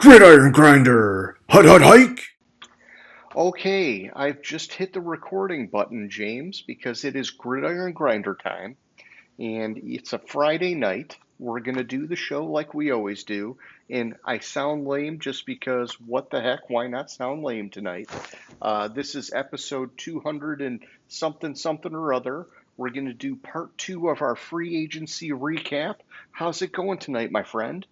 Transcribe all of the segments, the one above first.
Gridiron Grinder! Hut hut hike! Okay, I've just hit the recording button, James, because it is Gridiron Grinder time, and it's a Friday night. We're going to do the show like we always do, and I sound lame just because what the heck, why not sound lame tonight? This is episode 200 and something, something or other. We're going to do part two of our free agency recap. How's it going tonight, my friend?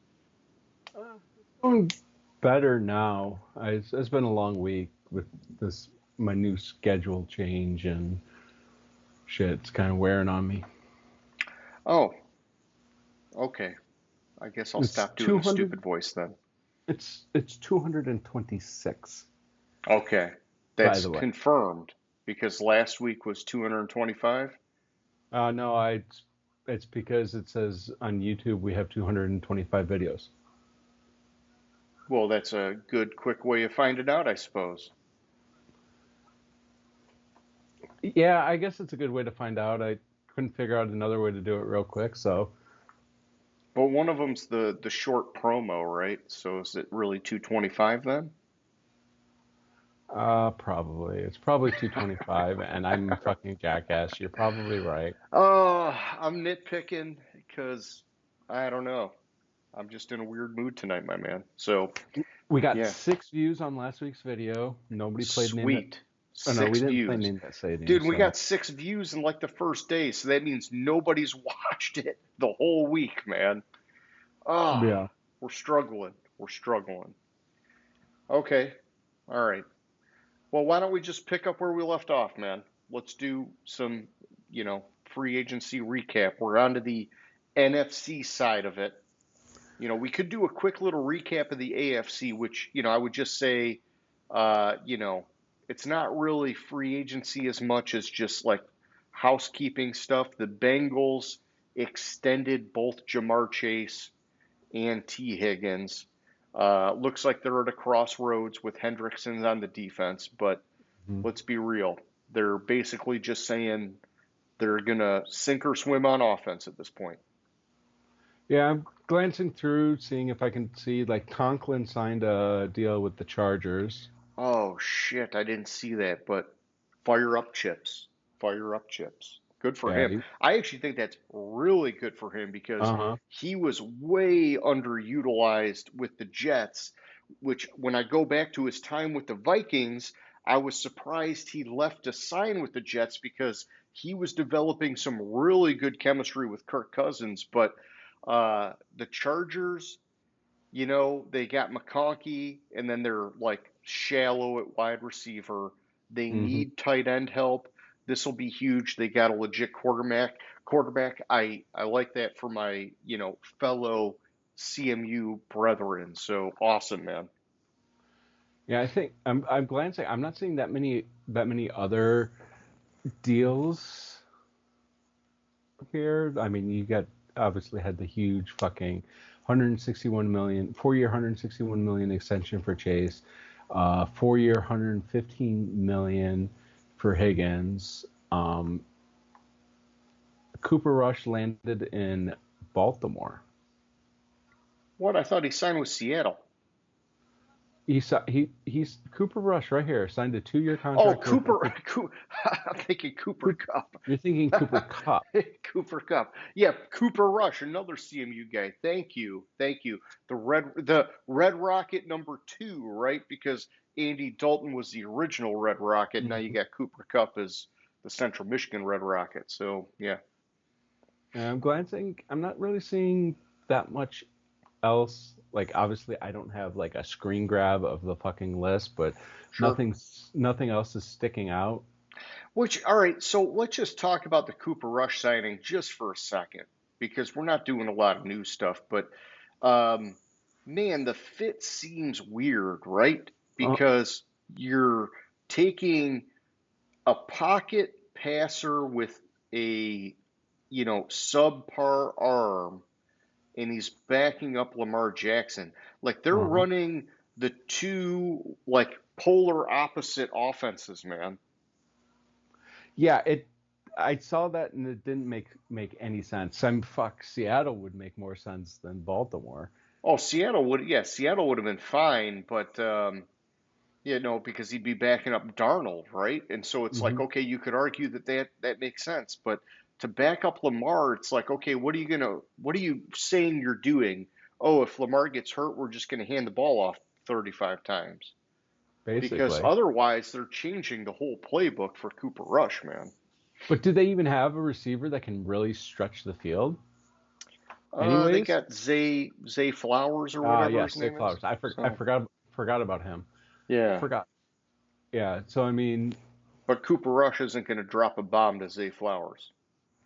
Doing better now. It's been a long week with this my new schedule change and shit. It's kind of wearing on me. Oh, okay. I guess I'll It's stop doing two the hundred. stupid voice then. It's 226. Okay, By that's the way. confirmed because last week was 225. No, it's because it says on YouTube we have 225 videos. Well, that's a good, quick way of finding out, I suppose. Yeah, I guess it's a good way to find out. I couldn't figure out another way to do it real quick, so But one of them's the short promo, right? So is it really 225 then? probably it's probably 225, and I'm a fucking jackass. You're probably right. Oh, I'm nitpicking because I don't know. I'm just in a weird mood tonight, my man. So, We got yeah, 6 views on last week's video. Nobody played name that. sweet. Oh no, we Six didn't play views. name that stadium. Dude, we So got 6 views in like the first day, so that means nobody's watched it the whole week, man. Ah, yeah, we're struggling. We're struggling. Okay. All right. Well, why don't we just pick up where we left off, man? Let's do some, free agency recap. We're on to the NFC side of it. We could do a quick little recap of the AFC, which, I would just say, uh, you know, it's not really free agency as much as just like housekeeping stuff. The Bengals extended both Jamar Chase and T. Higgins. Looks like they're at a crossroads with Hendrickson on the defense, but mhm. let's be real. They're basically just saying they're going to sink or swim on offense at this point. Yeah. I'm glancing through, seeing if I can see like Conklin signed a deal with the Chargers. Oh, shit, I didn't see that, but fire up chips. Fire up chips. Good for Yeah. him. I actually think that's really good for him because Uh-huh. he was way underutilized with the Jets, which when I go back to his time with the Vikings, I was surprised he left to sign with the Jets because he was developing some really good chemistry with Kirk Cousins. But the Chargers, they got McConkey, and then they're like shallow at wide receiver. They Hmm. need tight end help. This will be huge. They got a legit quarterback. Quarterback. I like that for my fellow CMU brethren. So awesome, man. Yeah, I think I'm glancing. I'm not seeing that many other deals here. I mean, you got obviously had the huge fucking 161 million 4-year 161 million extension for Chase, 4-year 115 million for Higgins. Cooper Rush landed in Baltimore. What I thought he signed with Seattle. He's Cooper Rush right here signed a 2-year Oh, contract worth Cooper. up to I'm thinking Cooper Coop, Cup. you're thinking Cooper Cup. Cooper Cup. Yeah, Cooper Rush, another CMU guy. Thank you. Thank you. The Red Rocket number 2, right? Because Andy Dalton was the original Red Rocket. Now you Mhm. got Cooper Cup as the Central Michigan Red Rocket. So, yeah. And I'm glancing. I'm not really seeing that much else. Like obviously, I don't have like a screen grab of the fucking list, but Sure. nothing else is sticking out. Which, all right, so let's just talk about the Cooper Rush signing just for a second because we're not doing a lot of new stuff, but um, man, the fit seems weird, right? Uh, Because you're taking a pocket passer with a, subpar arm and he's backing up Lamar Jackson. Like they're uh running the two like polar opposite offenses, man. Yeah, it. I saw that and it didn't make any sense. Fuck, Seattle would make more sense than Baltimore. Oh, Seattle would have been fine, but because he'd be backing up Darnold, right? And so it's like, Hmm. okay, you could argue that makes sense, but to back up Lamar, it's like, okay, what are you saying you're doing? Oh, if Lamar gets hurt, we're just gonna hand the ball off 35 times. Because Basically. otherwise, they're changing the whole playbook for Cooper Rush, man. But do they even have a receiver that can really stretch the field? They Anyways, got Zay Flowers or whatever his yes, Zay name is. Flowers. I So forgot about him. yeah, Forgot. Yeah. So I mean, but Cooper Rush isn't going to drop a bomb to Zay Flowers.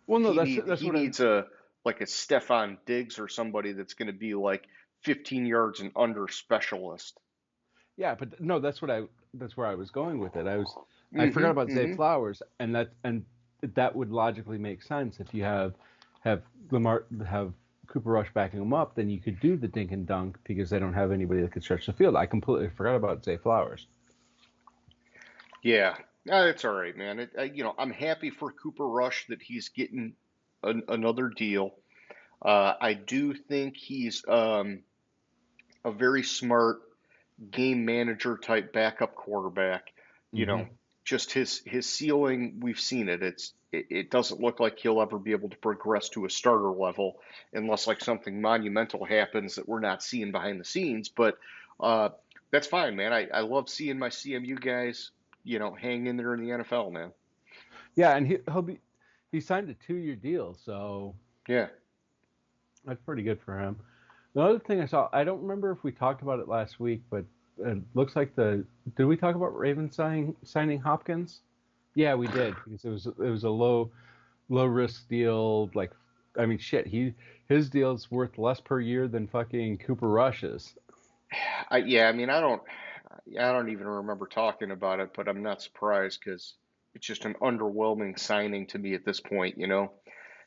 well, no, that's He what I. needs a like a Stefan Diggs or somebody that's going to be like 15 yards and under specialist. Yeah, but no, that's where I was going with it. I forgot Mm-hmm. about Zay Mm-hmm. Flowers, and that would logically make sense if you have Lamar have Cooper Rush backing him up, then you could do the dink and dunk because they don't have anybody that could stretch the field. I completely forgot about Zay Flowers. Yeah, it's all right, man. I'm happy for Cooper Rush that he's getting another deal. I do think he's a very smart game manager type backup quarterback. You Hmm. know, just his ceiling, we've seen it. It doesn't look like he'll ever be able to progress to a starter level unless like something monumental happens that we're not seeing behind the scenes. But uh, that's fine, man. I love seeing my CMU guys, hang in there in the NFL, man. Yeah, and he signed a 2-year deal, so Yeah. that's pretty good for him. The other thing I saw, I don't remember if we talked about it last week, but it looks like did we talk about Ravens signing Hopkins? Yeah, we did because it was a low risk deal. Like, I mean, shit, his deal's worth less per year than fucking Cooper Rush's. Yeah, I mean, I don't even remember talking about it, but I'm not surprised because it's just an underwhelming signing to me at this point.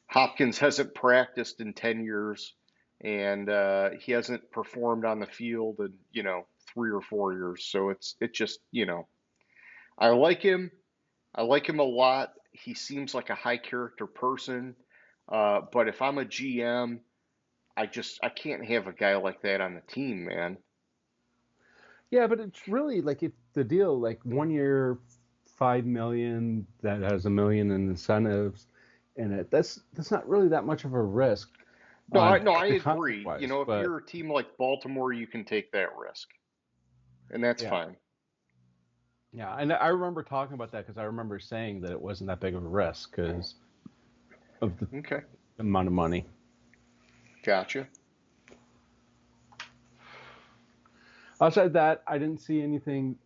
Hopkins hasn't practiced in 10 years, and he hasn't performed on the field in, 3 or 4 years. So it just. I like him. I like him a lot. He seems like a high character person. But if I'm a GM, I can't have a guy like that on the team, man. Yeah, but it's really like if the deal like 1 year, 5 million that has 1 million in incentives in it. That's not really that much of a risk No, on I the contract agree. wise, If but you're a team like Baltimore, you can take that risk, and that's yeah. fine. Yeah, and I remember talking about that because I remember saying that it wasn't that big of a risk because of the Okay, amount of money. gotcha. Outside that, I didn't see anything.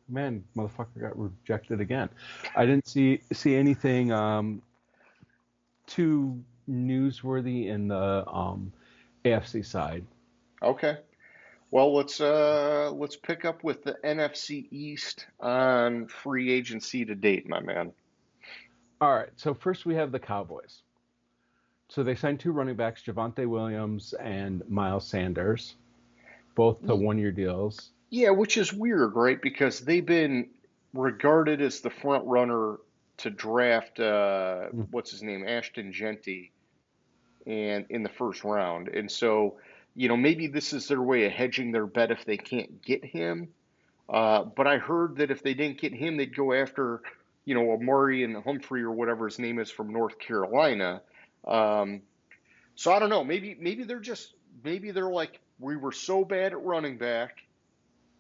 Man, motherfucker got rejected again. I didn't see anything too newsworthy in the AFC side. Okay. Well, let's pick up with the NFC East on free agency to date, my man. All right, so first we have the Cowboys. So they signed two running backs, Javante Williams and Miles Sanders, both to Y- 1 year deals. Yeah, which is weird, right? Because they've been regarded as the front runner to draft what's his name, Ashton Genty, and in the first round. And so, maybe this is their way of hedging their bet if they can't get him. But I heard that if they didn't get him, they'd go after, Amari and Humphrey or whatever his name is from North Carolina. Um, so I don't know. Maybe they're like, we were so bad at running back,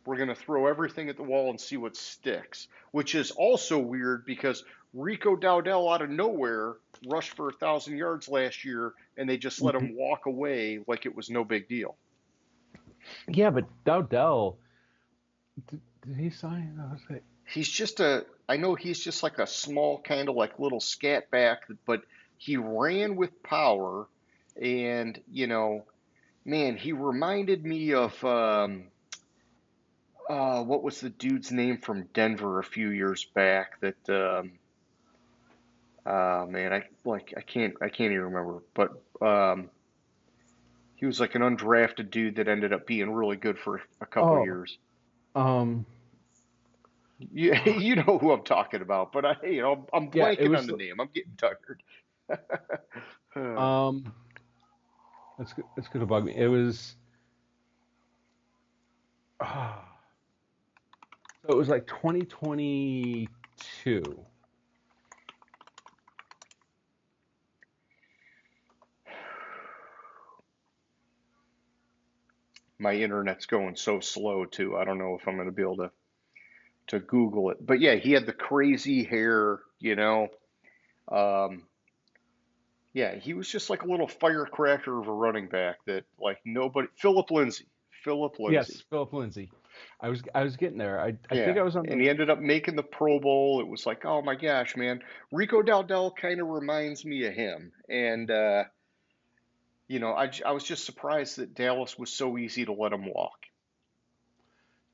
we're going to throw everything at the wall and see what sticks. Which is also weird because Rico Dowdell out of nowhere rushed for 1,000 yards last year, and they just let Mhm. him walk away like it was no big deal. Yeah, but Dowdell, did he sign? I know he's just like a small kind of like little scat back, but he ran with power, and man, he reminded me of what was the dude's name from Denver a few years back that man, I can't even remember, but he was like an undrafted dude that ended up being really good for a couple Oh, years. um, You you know who I'm talking about, but I'm yeah, it blanking on was the name. I'm getting tired. um, It's gonna bug me. It was so it was like 2022. My internet's going so slow too. I don't know if I'm going to be able to Google it. But yeah, he had the crazy hair, you know. Um, yeah, he was just like a little firecracker of a running back that like nobody. Philip Lindsay. Philip Lindsay. Yes, Philip Lindsay. I was getting there. I think Yeah, I was on and the he ended up making the Pro Bowl. It was like, oh my gosh, man, Rico Dowdell kind of reminds me of him. And I was just surprised that Dallas was so easy to let him walk.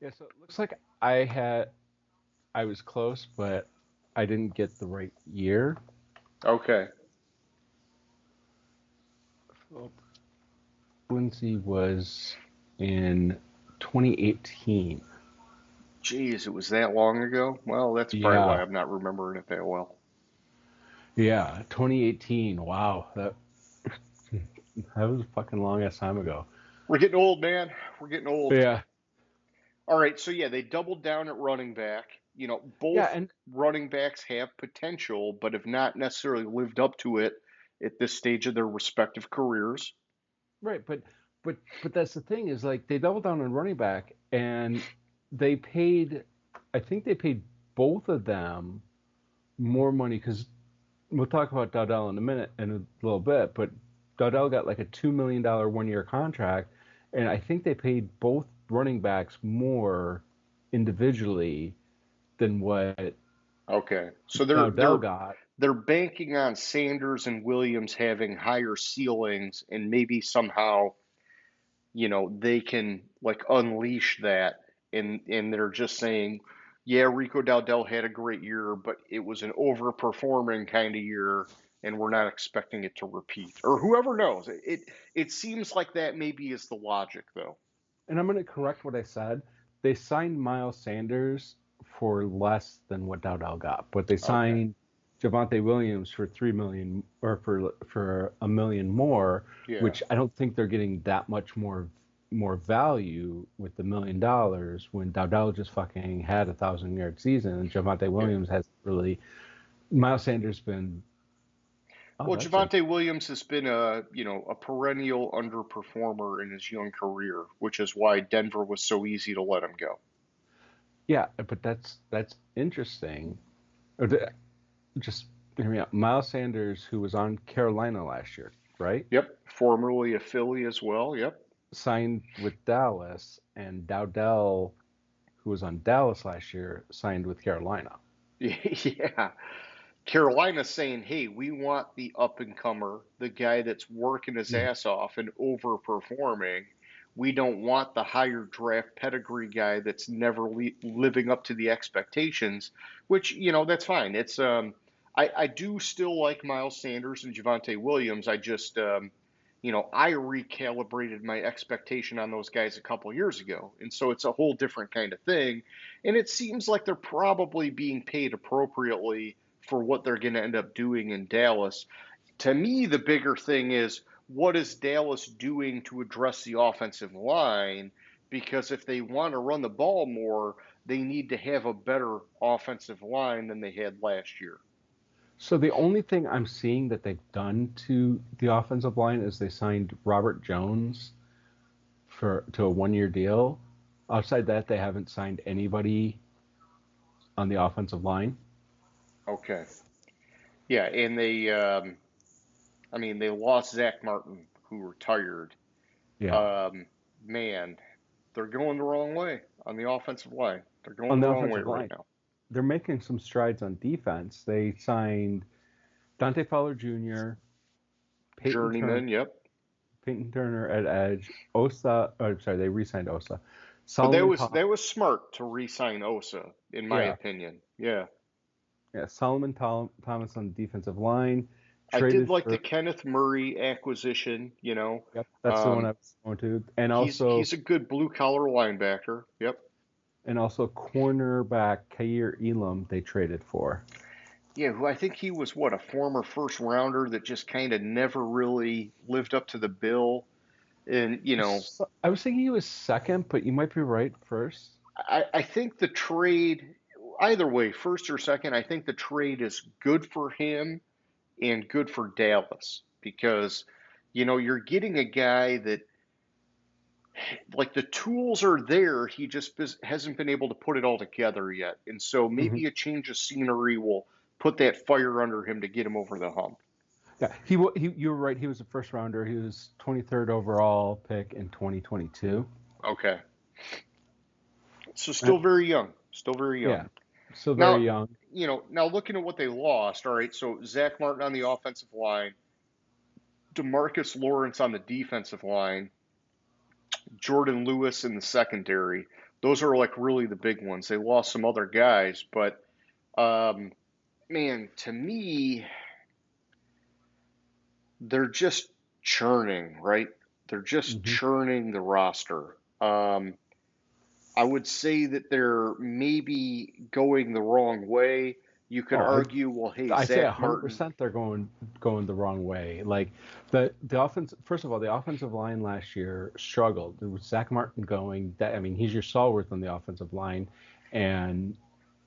yeah. So it looks like I was close, but I didn't get the right year. Okay. Philip Lindsay was in 2018. Geez, it was that long ago? Well, that's probably why Yeah, I'm not remembering it that well. yeah, 2018. Wow, that was a fucking long ass time ago. We're getting old, man. We're getting old. Yeah, All right, so yeah, they doubled down at running back. yeah, Both and running backs have potential, but have not necessarily lived up to it at this stage of their respective careers. right, but that's the thing is like they doubled down on running back and they paid. I think they paid both of them more money because we'll talk about Dowdell in a little bit, but Dowdell got like a $2 million 1 year contract, and I think they paid both running backs more individually than what Okay, so they're Dowdell they're got. they're banking on Sanders and Williams having higher ceilings, and maybe somehow they can like unleash that, and they're just saying, yeah, Rico Dowdell had a great year, but it was an overperforming kind of year, and we're not expecting it to repeat. Or whoever knows. It seems like that maybe is the logic though. And I'm going to correct what I said. They signed Miles Sanders for less than what Dowdell got, but they Okay. signed Javonte Williams for 3 million or for a million more, Yeah. which I don't think they're getting that much more value with the $1 million when Dowdell just fucking had 1,000 yard season and Javonte Yeah. Williams hasn't really. Miles Sanders been. Oh, Well, that's it. Javonte Williams has been a perennial underperformer in his young career, which is why Denver was so easy to let him go. Yeah, but that's interesting. Just hear me out. Miles Sanders, who was on Carolina last year, right? Yep. Formerly a Philly as well. Yep. Signed with Dallas, and Dowdell, who was on Dallas last year, signed with Carolina. Yeah. Carolina's saying, hey, we want the up and comer, the guy that's working his Mm. ass off and overperforming. We don't want the higher draft pedigree guy that's never living up to the expectations, which, that's fine. I do still like Miles Sanders and Javonte Williams. I just, I recalibrated my expectation on those guys a couple years ago. And so it's a whole different kind of thing. And it seems like they're probably being paid appropriately for what they're going to end up doing in Dallas. To me, the bigger thing is what is Dallas doing to address the offensive line? Because if they want to run the ball more, they need to have a better offensive line than they had last year. So the only thing I'm seeing that they've done to the offensive line is they signed Robert Jones to a 1 year deal. Outside that, they haven't signed anybody on the offensive line. Okay. Yeah, and they lost Zach Martin, who retired. Yeah. Um, Man, they're going the wrong way on the offensive line. They're going On the the wrong way offensive right line, now. they're making some strides on defense. They signed Dante Fowler Jr., Peyton Turner, Journeyman, yep. Peyton Turner at edge. Osa, oh, sorry, they re-signed Osa. But that Solomon was Thomas, that was smart to re-sign Osa, in my yeah, opinion. Yeah. yeah. Thomas on the defensive line, I did traded like the for. Kenneth Murray acquisition, Yep, that's the one Um, I was going to, he's a good blue collar linebacker. Yep. and also cornerback Kair Elam they traded for. Yeah, who I think he was what, a former first rounder that just kind of never really lived up to the bill. And, So, I was thinking he was second, but you might be right first. I think the trade, either way, first or second, I think the trade is good for him and good for Dallas because, you're getting a guy that, like, the tools are there. He just hasn't been able to put it all together yet. And so Hmm. maybe a change of scenery will put that fire under him to get him over the hump. Yeah, you were right. He was a first rounder. He was 23rd overall pick in 2022. Okay. So Uh, still very young. Still very young. yeah, still Now, very young. now looking at what they lost, all right, so Zach Martin on the offensive line, Demarcus Lawrence on the defensive line, Jordan Lewis in the secondary. Those are like really the big ones. They lost some other guys, but um, man, to me, they're just churning, right? They're just Hmm. churning the roster. Um, I would say that they're maybe going the wrong way. You could Oh, I argue, well, hey, I say Zach Martin. 100% they're going the wrong way. Like the offense. First of all, the offensive line last year struggled. There was Zach Martin going. That I mean, he's your stalwart on the offensive line, and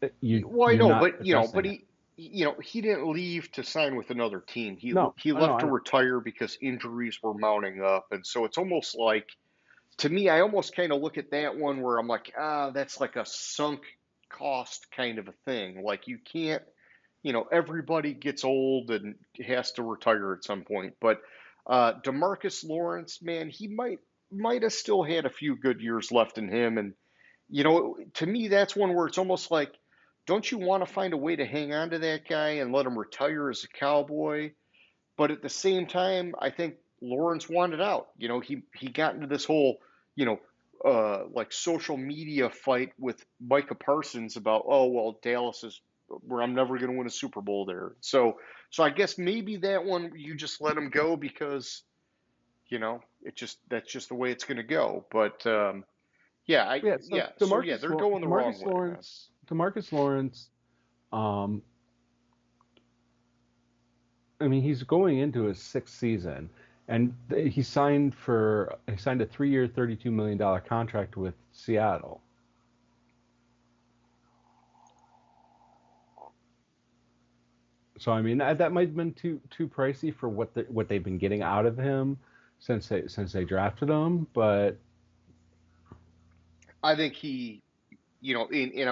Well, I you're know, not but addressing it. he didn't leave to sign with another team. He No, he I know, left I to know. retire because injuries were mounting up, and so it's almost like, to me, I almost kind of look at that one where I'm like, that's like a sunk cost kind of a thing. Like you can't, everybody gets old and has to retire at some point. But Demarcus Lawrence, man, he might have still had a few good years left in him, and to me, that's one where it's almost like, don't you want to find a way to hang on to that guy and let him retire as a Cowboy? But at the same time, I think Lawrence wanted out. He got into this whole, you know, like social media fight with Micah Parsons about, oh well, Dallas is where I'm never going to win a Super Bowl there. So I guess maybe that one you just let him go because that's just the way it's going to go. But Yeah, so so they're going the wrong way, man. Demarcus Lawrence, um, I mean, he's going into his sixth season, and he signed a 3-year, $32 million contract with Seattle. So I mean, that might have been too pricey for what they've been getting out of him since they drafted him. But I think and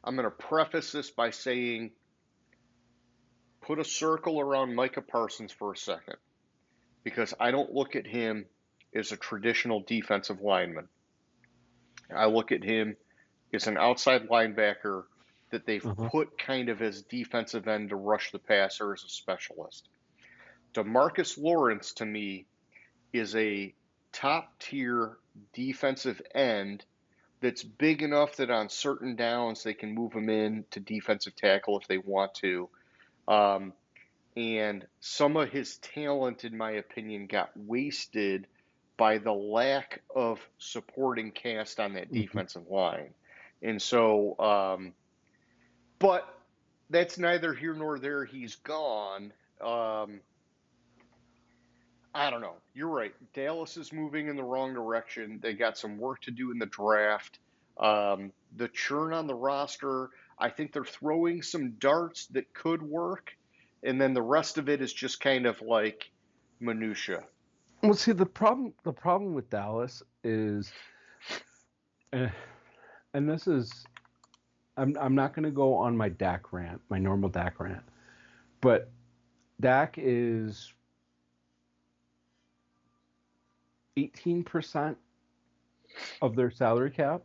I'm gonna preface this by saying, put a circle around Micah Parsons for a second, because I don't look at him as a traditional defensive lineman. I look at him as an outside linebacker that they've uh-huh. put kind of as defensive end to rush the passer as a specialist. Demarcus Lawrence to me is a top tier defensive end that's big enough that on certain downs they can move him in to defensive tackle if they want to. Um, and some of his talent, in my opinion, got wasted by the lack of supporting cast on that Hmm. defensive line. And so, but that's neither here nor there. He's gone. Um, I don't know. You're right. Dallas is moving in the wrong direction. They got some work to do in the draft. The churn on the roster, I think they're throwing some darts that could work, and then the rest of it is just kind of like minutia. Well, see, the problem with Dallas is, eh, and this is, I'm not going to go on my Dak rant, my normal Dak rant, but Dak is 18% of their salary cap,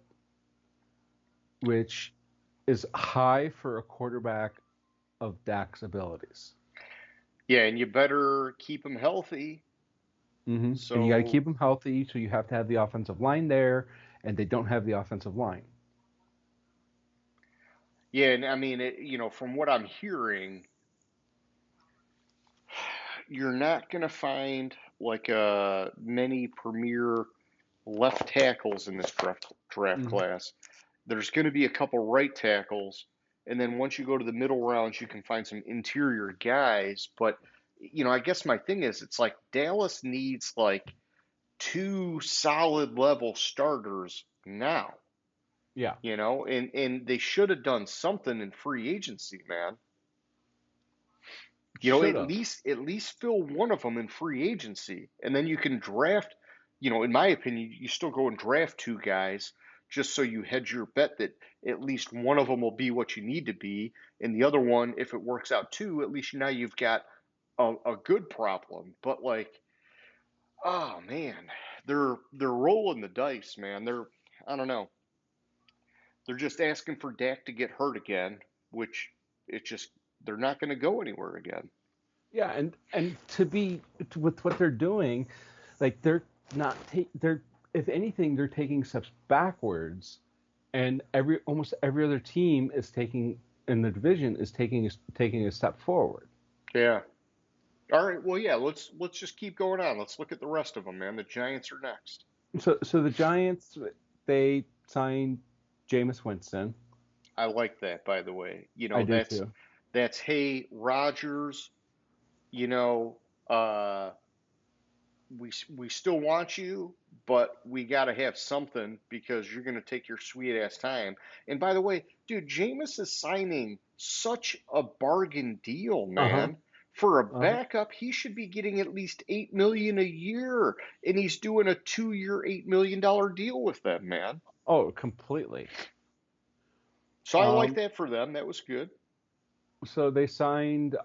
which is high for a quarterback of Dak's abilities. Yeah, and you better keep him healthy. And you got to So keep them healthy, so you have to have the offensive line there, and they don't have the offensive line. yeah, and I mean, from what I'm hearing, you're not going to find like many premier left tackles in this draft Hmm. class. There's going to be a couple right tackles, And then once you go to the middle rounds, you can find some interior guys. But, I guess my thing is, it's like Dallas needs like two solid level starters now, Yeah, and they should have done something in free agency, man. should At have. least fill one of them in free agency, and then you can draft. In my opinion, you still go and draft two guys just so you hedge your bet that at least one of them will be what you need to be, and the other one, if it works out too, at least now you've got a good problem. But like, oh man, they're rolling the dice, man. I don't know. They're just asking for Dak to get hurt again, which it's just they're not going to go anywhere again. Yeah, and with what they're doing, like they're if anything they're taking steps backwards, and almost every other team is taking in the division is taking a step forward. Yeah. All right. Well, yeah. Let's just keep going on. Let's look at the rest of them, man. The Giants are next. So the Giants, they signed Jameis Winston. I like that, by the way. I do too. That's hey Rodgers. You know, uh, we still want you, but we got to have something because you're going to take your sweet ass time. And by the way, dude, Jameis is signing such a bargain deal, Uh-huh. man. For a Uh-huh. backup, he should be getting at least $8 million a year, and he's doing a 2-year, $8 million deal with them, man. Oh, completely. So I like Um, that for them. That was good. so they signed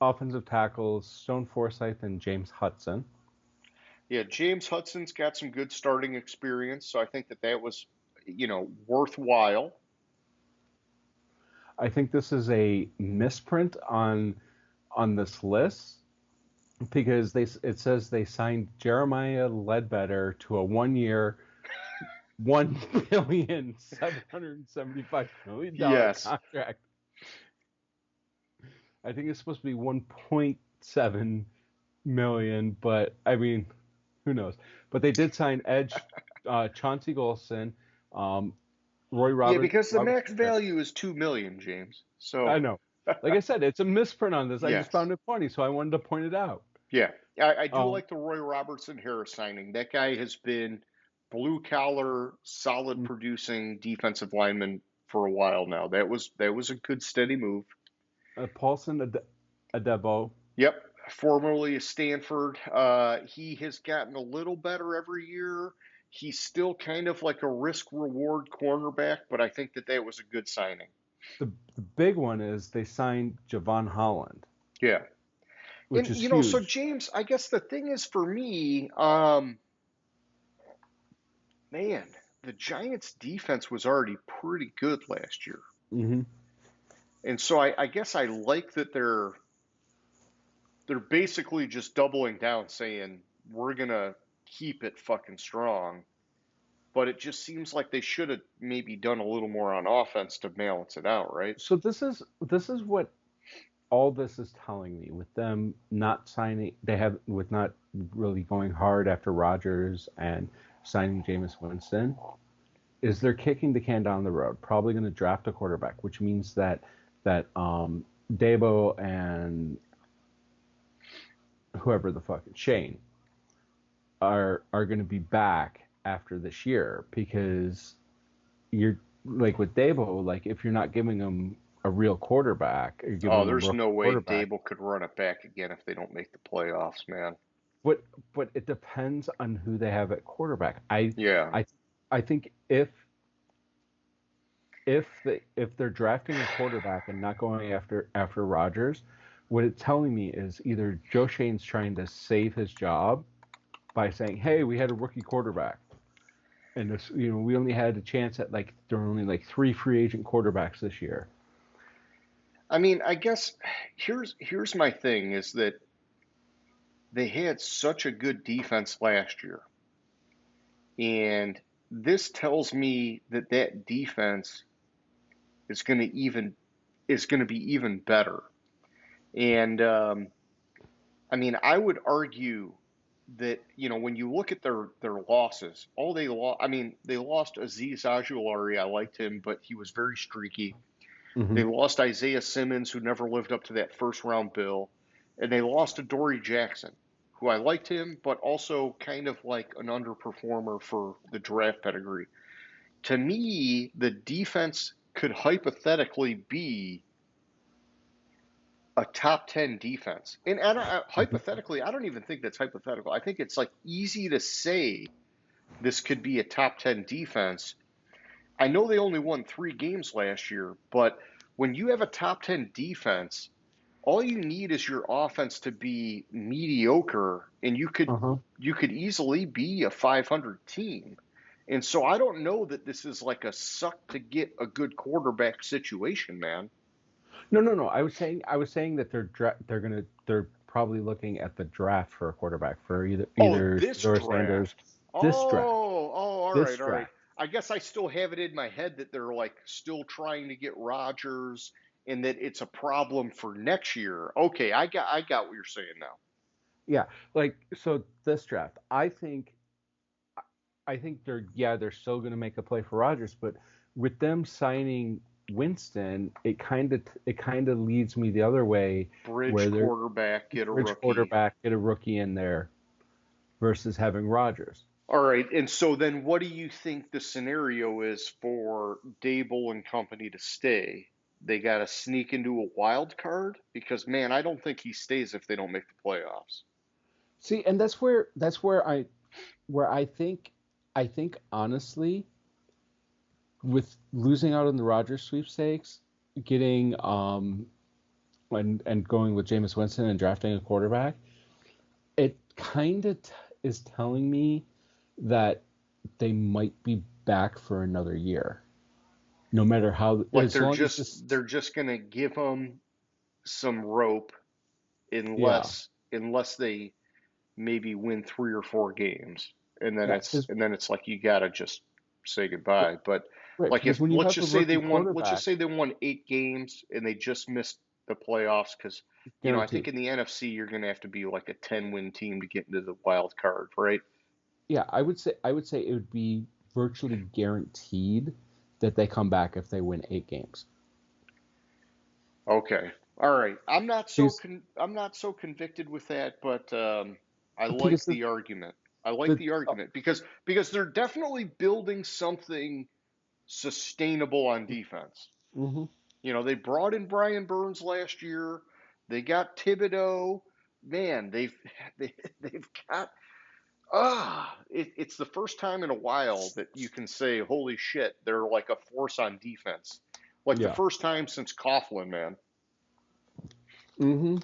offensive tackles Stone Forsythe and James Hudson. Yeah, James Hudson's got some good starting experience, so I think that was, worthwhile. I think this is a misprint on this list because it says they signed Jeremiah Ledbetter to a 1-year, $1,775,000 Yes. contract. I think it's supposed to be 1.7 million, but I mean, who knows? But they did sign Edge, Chauncey Golson, Roy Yeah, Roberts. because the max value is 2 million, James. So, I know. Like I said, it's a misprint on this. I just yes. found it funny, so I wanted to point it out. Yeah. I do Um, like the Roy Robertson Harris signing. That guy has been blue collar, solid producing defensive lineman for a while now. That was a good steady move. Paulson Adebo. Yep. Formerly of Stanford. He has gotten a little better every year. He's still kind of like a risk reward cornerback, but I think that was a good signing. The big one is they signed Javon Holland, Yeah. which And is so huge. James, I guess the thing is for me, man, the Giants defense was already pretty good last year. Hmm. And so I guess I like that they're basically just doubling down saying we're gonna keep it fucking strong. But it just seems like they should have maybe done a little more on offense to balance it out, right? So this is what all this is telling me with them not signing. They have with not really going hard after Rodgers and signing Jameis Winston. Is they're kicking the can down the road. Probably going to draft a quarterback, which means that Dabo and whoever the fuck Shane are going to be back after this year because you're like with Dabo, like if you're not giving him a real quarterback, you're giving Oh, him a there's rookie no way quarterback. Dable could run it back again if they don't make the playoffs, man. But it depends on who they have at quarterback. Yeah. I I think if they're drafting a quarterback and not going after Rodgers, what it's telling me is either Joe Shane's trying to save his job by saying, "Hey, we had a rookie quarterback, and this, we only had a chance at like there were only like 3 free agent quarterbacks this year." I mean, I guess here's my thing is that they had such a good defense last year. And this tells me that defense is going to be even better. And I mean, I would argue that, when you look at their losses, all they lost, I mean, they lost Aziz Ojulari. I liked him, but he was very streaky. Hmm. They lost Isaiah Simmons, who never lived up to that first round bill, and they lost Adoree Jackson, who I liked him, but also kind of like an underperformer for the draft pedigree. To me, the defense could hypothetically be a top 10 defense. And hypothetically, I don't even think that's hypothetical. I think it's like easy to say this could be a top 10 defense. I know they only won 3 games last year, but when you have a top 10 defense, all you need is your offense to be mediocre, and Uh-huh. you could easily be a 500 team. And so I don't know that this is like a suck to get a good quarterback situation, man. No, no, no. I was saying that they're probably looking at the draft for a quarterback for either Oh, either this Shador Sanders. draft. This draft. All This right, all right. draft. I guess I still have it in my head that they're like still trying to get Rodgers and that it's a problem for next year. Okay, I got what you're saying now. Yeah, like so this draft. I think they're still going to make a play for Rodgers, but with them signing Winston, it kind of leads me the other way, Bridge where they're quarterback, get a bridge rookie. quarterback, get a rookie in there versus having Rodgers. All right, and so then what do you think the scenario is for Dable and company to stay? They got to sneak into a wild card because man, I don't think he stays if they don't make the playoffs. See, and that's where I think honestly, with losing out on the Rodgers sweepstakes, getting and going with Jameis Winston and drafting a quarterback, it kind of is telling me that they might be back for another year. No matter how, Like as they're long as just this, they're just going to give him some rope yeah, unless they maybe win 3 or 4 games, and then yeah, it's like you got to just say goodbye. But right, like because if when you have a rookie let's just quarterback, say they won 8 games and they just missed the playoffs because I think guaranteed. in the NFC you're going to have to be like a 10-win team to get into the wild card, right? Yeah, I would say it would be virtually guaranteed that they come back if they win 8 games. Okay. All right. Because I'm not so convicted with that, but I like because the the argument. I like the the argument because they're definitely building something sustainable on defense. hmm They brought in Brian Burns last year. They got Thibodeau. Man, they've got it's the first time in a while that you can say, "Holy shit, they're like a force on defense." Like the yeah. first time since Coughlin, man. hmm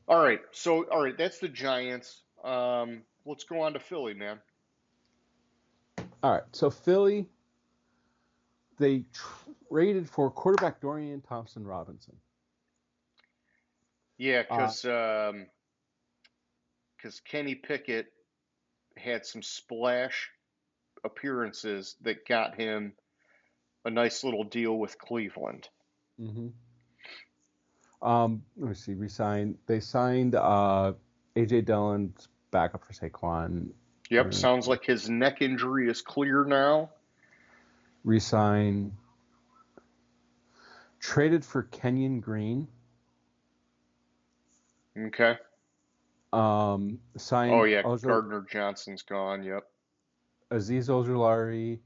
All right, that's the Giants. Let's go on to Philly, man. All right. So Philly, they traded for quarterback Dorian Thompson Robinson. Yeah, Uh, because Kenny Pickett had some splash appearances that got him a nice little deal with Cleveland. hmm Let me see. They signed AJ Dillon's backup for Saquon. Yep, Uh, sounds like his neck injury is clear now. resign. Traded for Kenyon Green. Okay. Oh Signed yeah, Gardner Johnson's gone. Yep. Aziz Ojulari,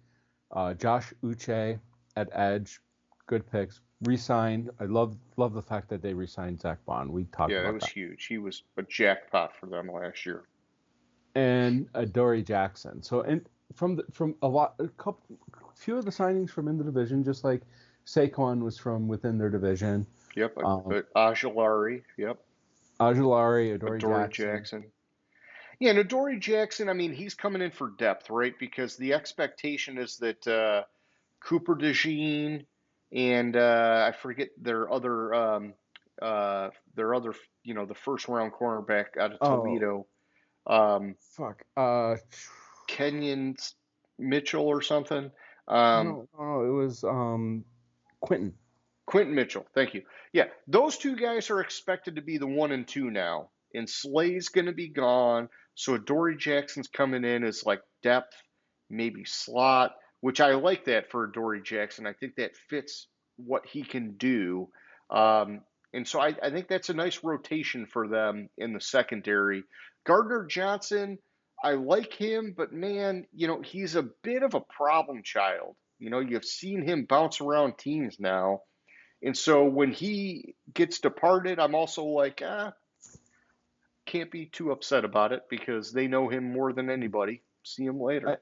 Josh Uche at edge. Good picks. Resigned. I love the fact that they resigned Zach Bond. We talked Yeah, that about was that. huge. He was a jackpot for them last year. And Dory Jackson. So and from few of the signings from in the division, just like Saquon was from within their division. Yep. Um, Ajulari. Yep. Ajulari, Adoree Adoree Jackson. Jackson. Yeah, and Adoree Jackson, I mean, he's coming in for depth, right? Because the expectation is that Cooper DeJean and I forget their other, the first round cornerback out of Oh Toledo, um, fuck. Kenyon Mitchell or something. Um, No, no, no. It was Quentin. Quentin Mitchell, thank you. Yeah, those two guys are expected to be the 1 and 2 now, and Slay's going to be gone. So Dory Jackson's coming in as like depth, maybe slot, which I like that for Dory Jackson. I think that fits what he can do. And so I think that's a nice rotation for them in the secondary. Gardner Johnson, I like him, but man, he's a bit of a problem child. You've seen him bounce around teams now. And so when he gets departed, I'm also like, can't be too upset about it because they know him more than anybody. See him later.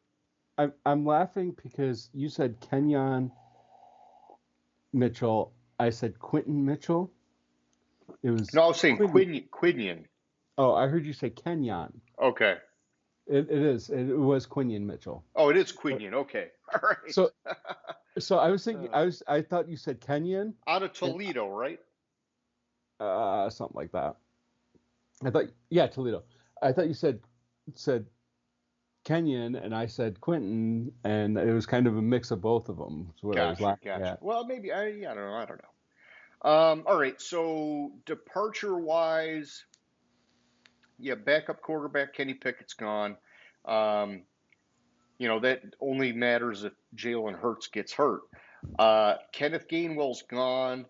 I'm laughing because you said Kenyon Mitchell. I said Quentin Mitchell. It was No, I was saying Quinion. Oh, I heard you say Kenyon. Okay. It is. It was Quinion Mitchell. Oh, it is Quinion. Okay. All right. So I was thinking. I thought you said Kenyon. Out of Toledo, right? Something like that. I thought, yeah, Toledo. I thought you said Kenyon, and I said Quentin, and it was kind of a mix of both of them. That's what I was laughing at. Well, maybe I don't know. I don't know. All right. So departure wise, yeah, backup quarterback Kenny Pickett's gone. That only matters if Jalen Hurts gets hurt. Kenneth Gainwell's gone.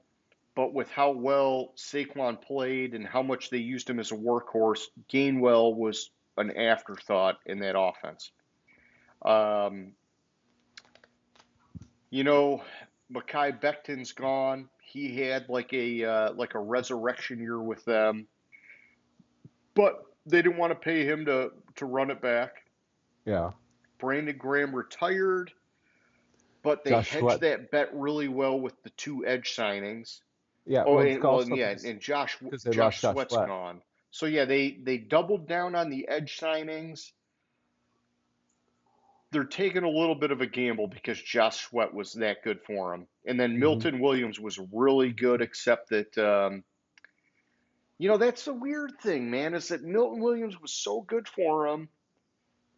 But with how well Saquon played and how much they used him as a workhorse, Gainwell was an afterthought in that offense. Mekhi Becton's gone. He had like a resurrection year with them, but they didn't want to pay him to run it back. Yeah. Brandon Graham retired, but they hedged that bet really well with the 2 edge signings. Yeah. And Josh Sweat's gone. So yeah, they doubled down on the edge signings. They're taking a little bit of a gamble because Josh Sweat was that good for them. And then Milton Williams was really good, except that that's the weird thing, man, is that Milton Williams was so good for them,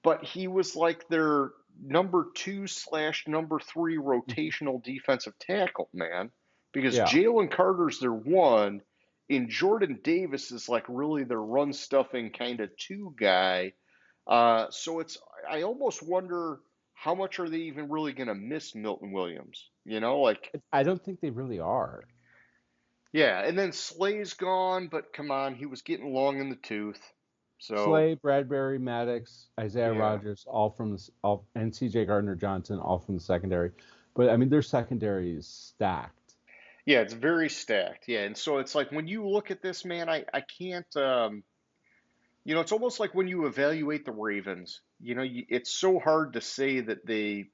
but he was like their number 2/number 3 rotational defensive tackle, man. Because Jalen Carter's their 1, and Jordan Davis is like really their run stuffing kind of 2 guy. So I almost wonder how much are they even really going to miss Milton Williams? I don't think they really are. Yeah, and then Slay's gone, but come on, he was getting long in the tooth. So Slay, Bradbury, Maddox, Isaiah Rodgers, and C.J. Gardner-Johnson, all from the secondary. But I mean, their secondary is stacked. Yeah, it's very stacked. Yeah, and so it's like when you look at this, man, I can't. It's almost like when you evaluate the Ravens. It's so hard to say that they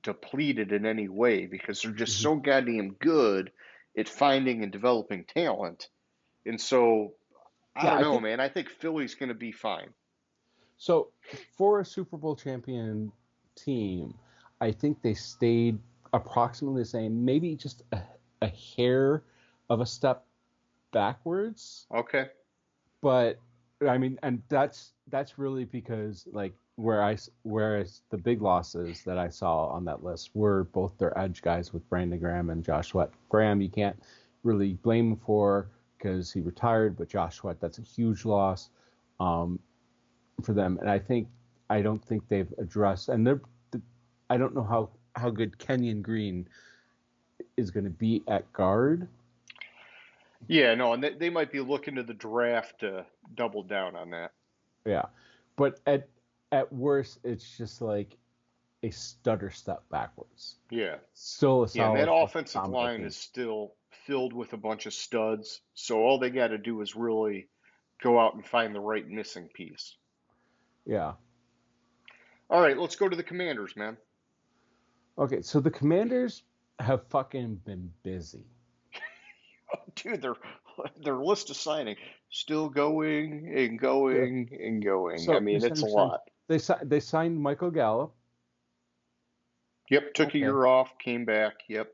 depleted in any way because they're just so goddamn good at finding and developing talent. And so I don't know, man. I think Philly's going to be fine. So for a Super Bowl champion team, I think they stayed approximately the same, maybe just a hair of a step backwards. Okay. But I mean, and that's really because like whereas the big losses that I saw on that list were both their edge guys with Brandon Graham and Josh Sweat. Graham, you can't really blame him for because he retired, but Josh Sweat, that's a huge loss for them. And I don't think they've addressed, and I don't know how good Kenyon Green is going to be at guard. Yeah, no, and they might be looking to the draft to double down on that. Yeah, but at worst, it's just like a stutter step backwards. Yeah. Still a solid. Yeah, that offensive line is still filled with a bunch of studs, so all they got to do is really go out and find the right missing piece. Yeah. All right, let's go to the Commanders, man. Okay, so the Commanders have fucking been busy. Dude, their list of signing still going and going and going. So, I mean, it's a lot. They signed Michael Gallup. Yep, took a year off, came back. Yep.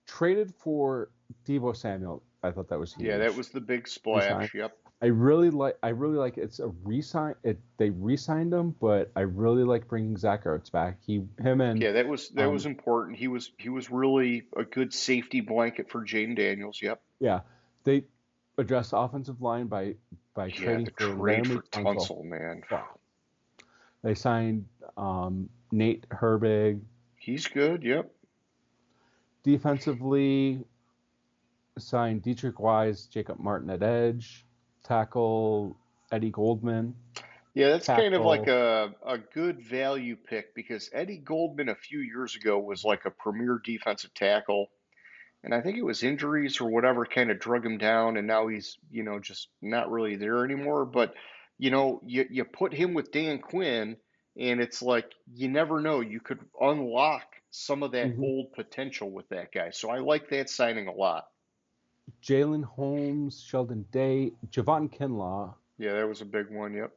Traded for Deebo Samuel. I thought that was huge. Yeah, that was the big splash. Yep. I really like it's a resign. They re-signed him, but I really like bringing Zach Ertz back. Him and Yeah, that was um important. He was really a good safety blanket for Jaden Daniels. Yep. yeah, they addressed offensive line by Yeah, trading the for trade Laramie for Tunsil. Tunsil, man. Fuck. They signed Nate Herbig. He's good. Yep. Defensively, signed Dietrich Wise, Jacob Martin at edge, tackle Eddie Goldman, Yeah, that's kind of like tackle. a good value pick because Eddie Goldman a few years ago was like a premier defensive tackle. And I think it was injuries or whatever kind of drug him down, and now he's, just not really there anymore. But, you put him with Dan Quinn, and it's like you never know. You could unlock some of that Mhm. old potential with that guy. So I like that signing a lot. Jalen Holmes, Sheldon Day, Javon Kinlaw. Yeah, that was a big one. Yep.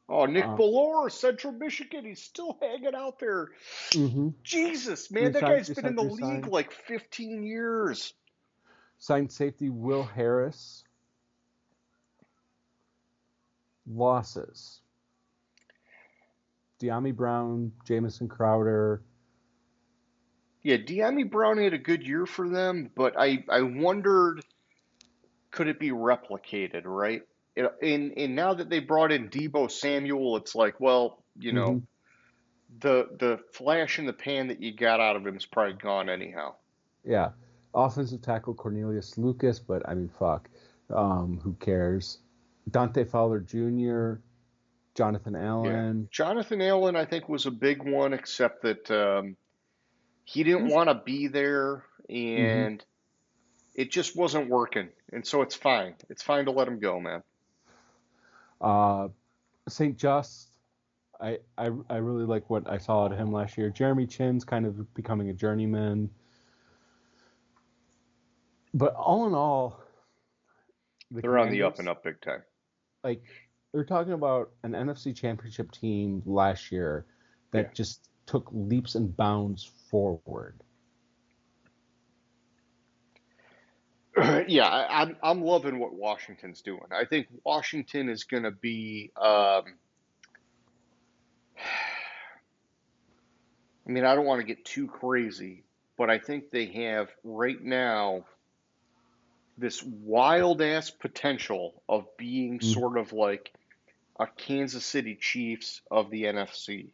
Oh, Nick Uh, Bellore, Central Michigan, he's still hanging out there. hmm Jesus, man, that guy's been in the league Resigned. like 15 years. Signed safety Will Harris. Losses. Deami Brown, Jamison Crowder. Yeah, De'Ami Brown had a good year for them, but I wondered could it be replicated, right? And now that they brought in Debo Samuel, it's like, well, hmm the flash in the pan that you got out of him is probably gone anyhow. Yeah. Offensive tackle Cornelius Lucas, but I mean, fuck. Who cares? Dante Fowler Jr., Jonathan Yeah, Allen. Jonathan Allen, I think, was a big one, except that he didn't He's, want to be there, hmm and it just wasn't working. And so it's fine. It's fine to let him go, man. uh, St. Just. I really like what I saw out of him last year. Jeremy Chin's kind of becoming a journeyman. But all in all, the They're on the up and Commanders, up big time. like, we're talking about an NFC championship team last year Yeah. that just took leaps and bounds forward. Yeah, I'm loving what Washington's doing. I think Washington is going to be. I mean, I don't want to get too crazy, but I think they have right now this wild ass potential of being Mm-hmm. sort of like a Kansas City Chiefs of the NFC.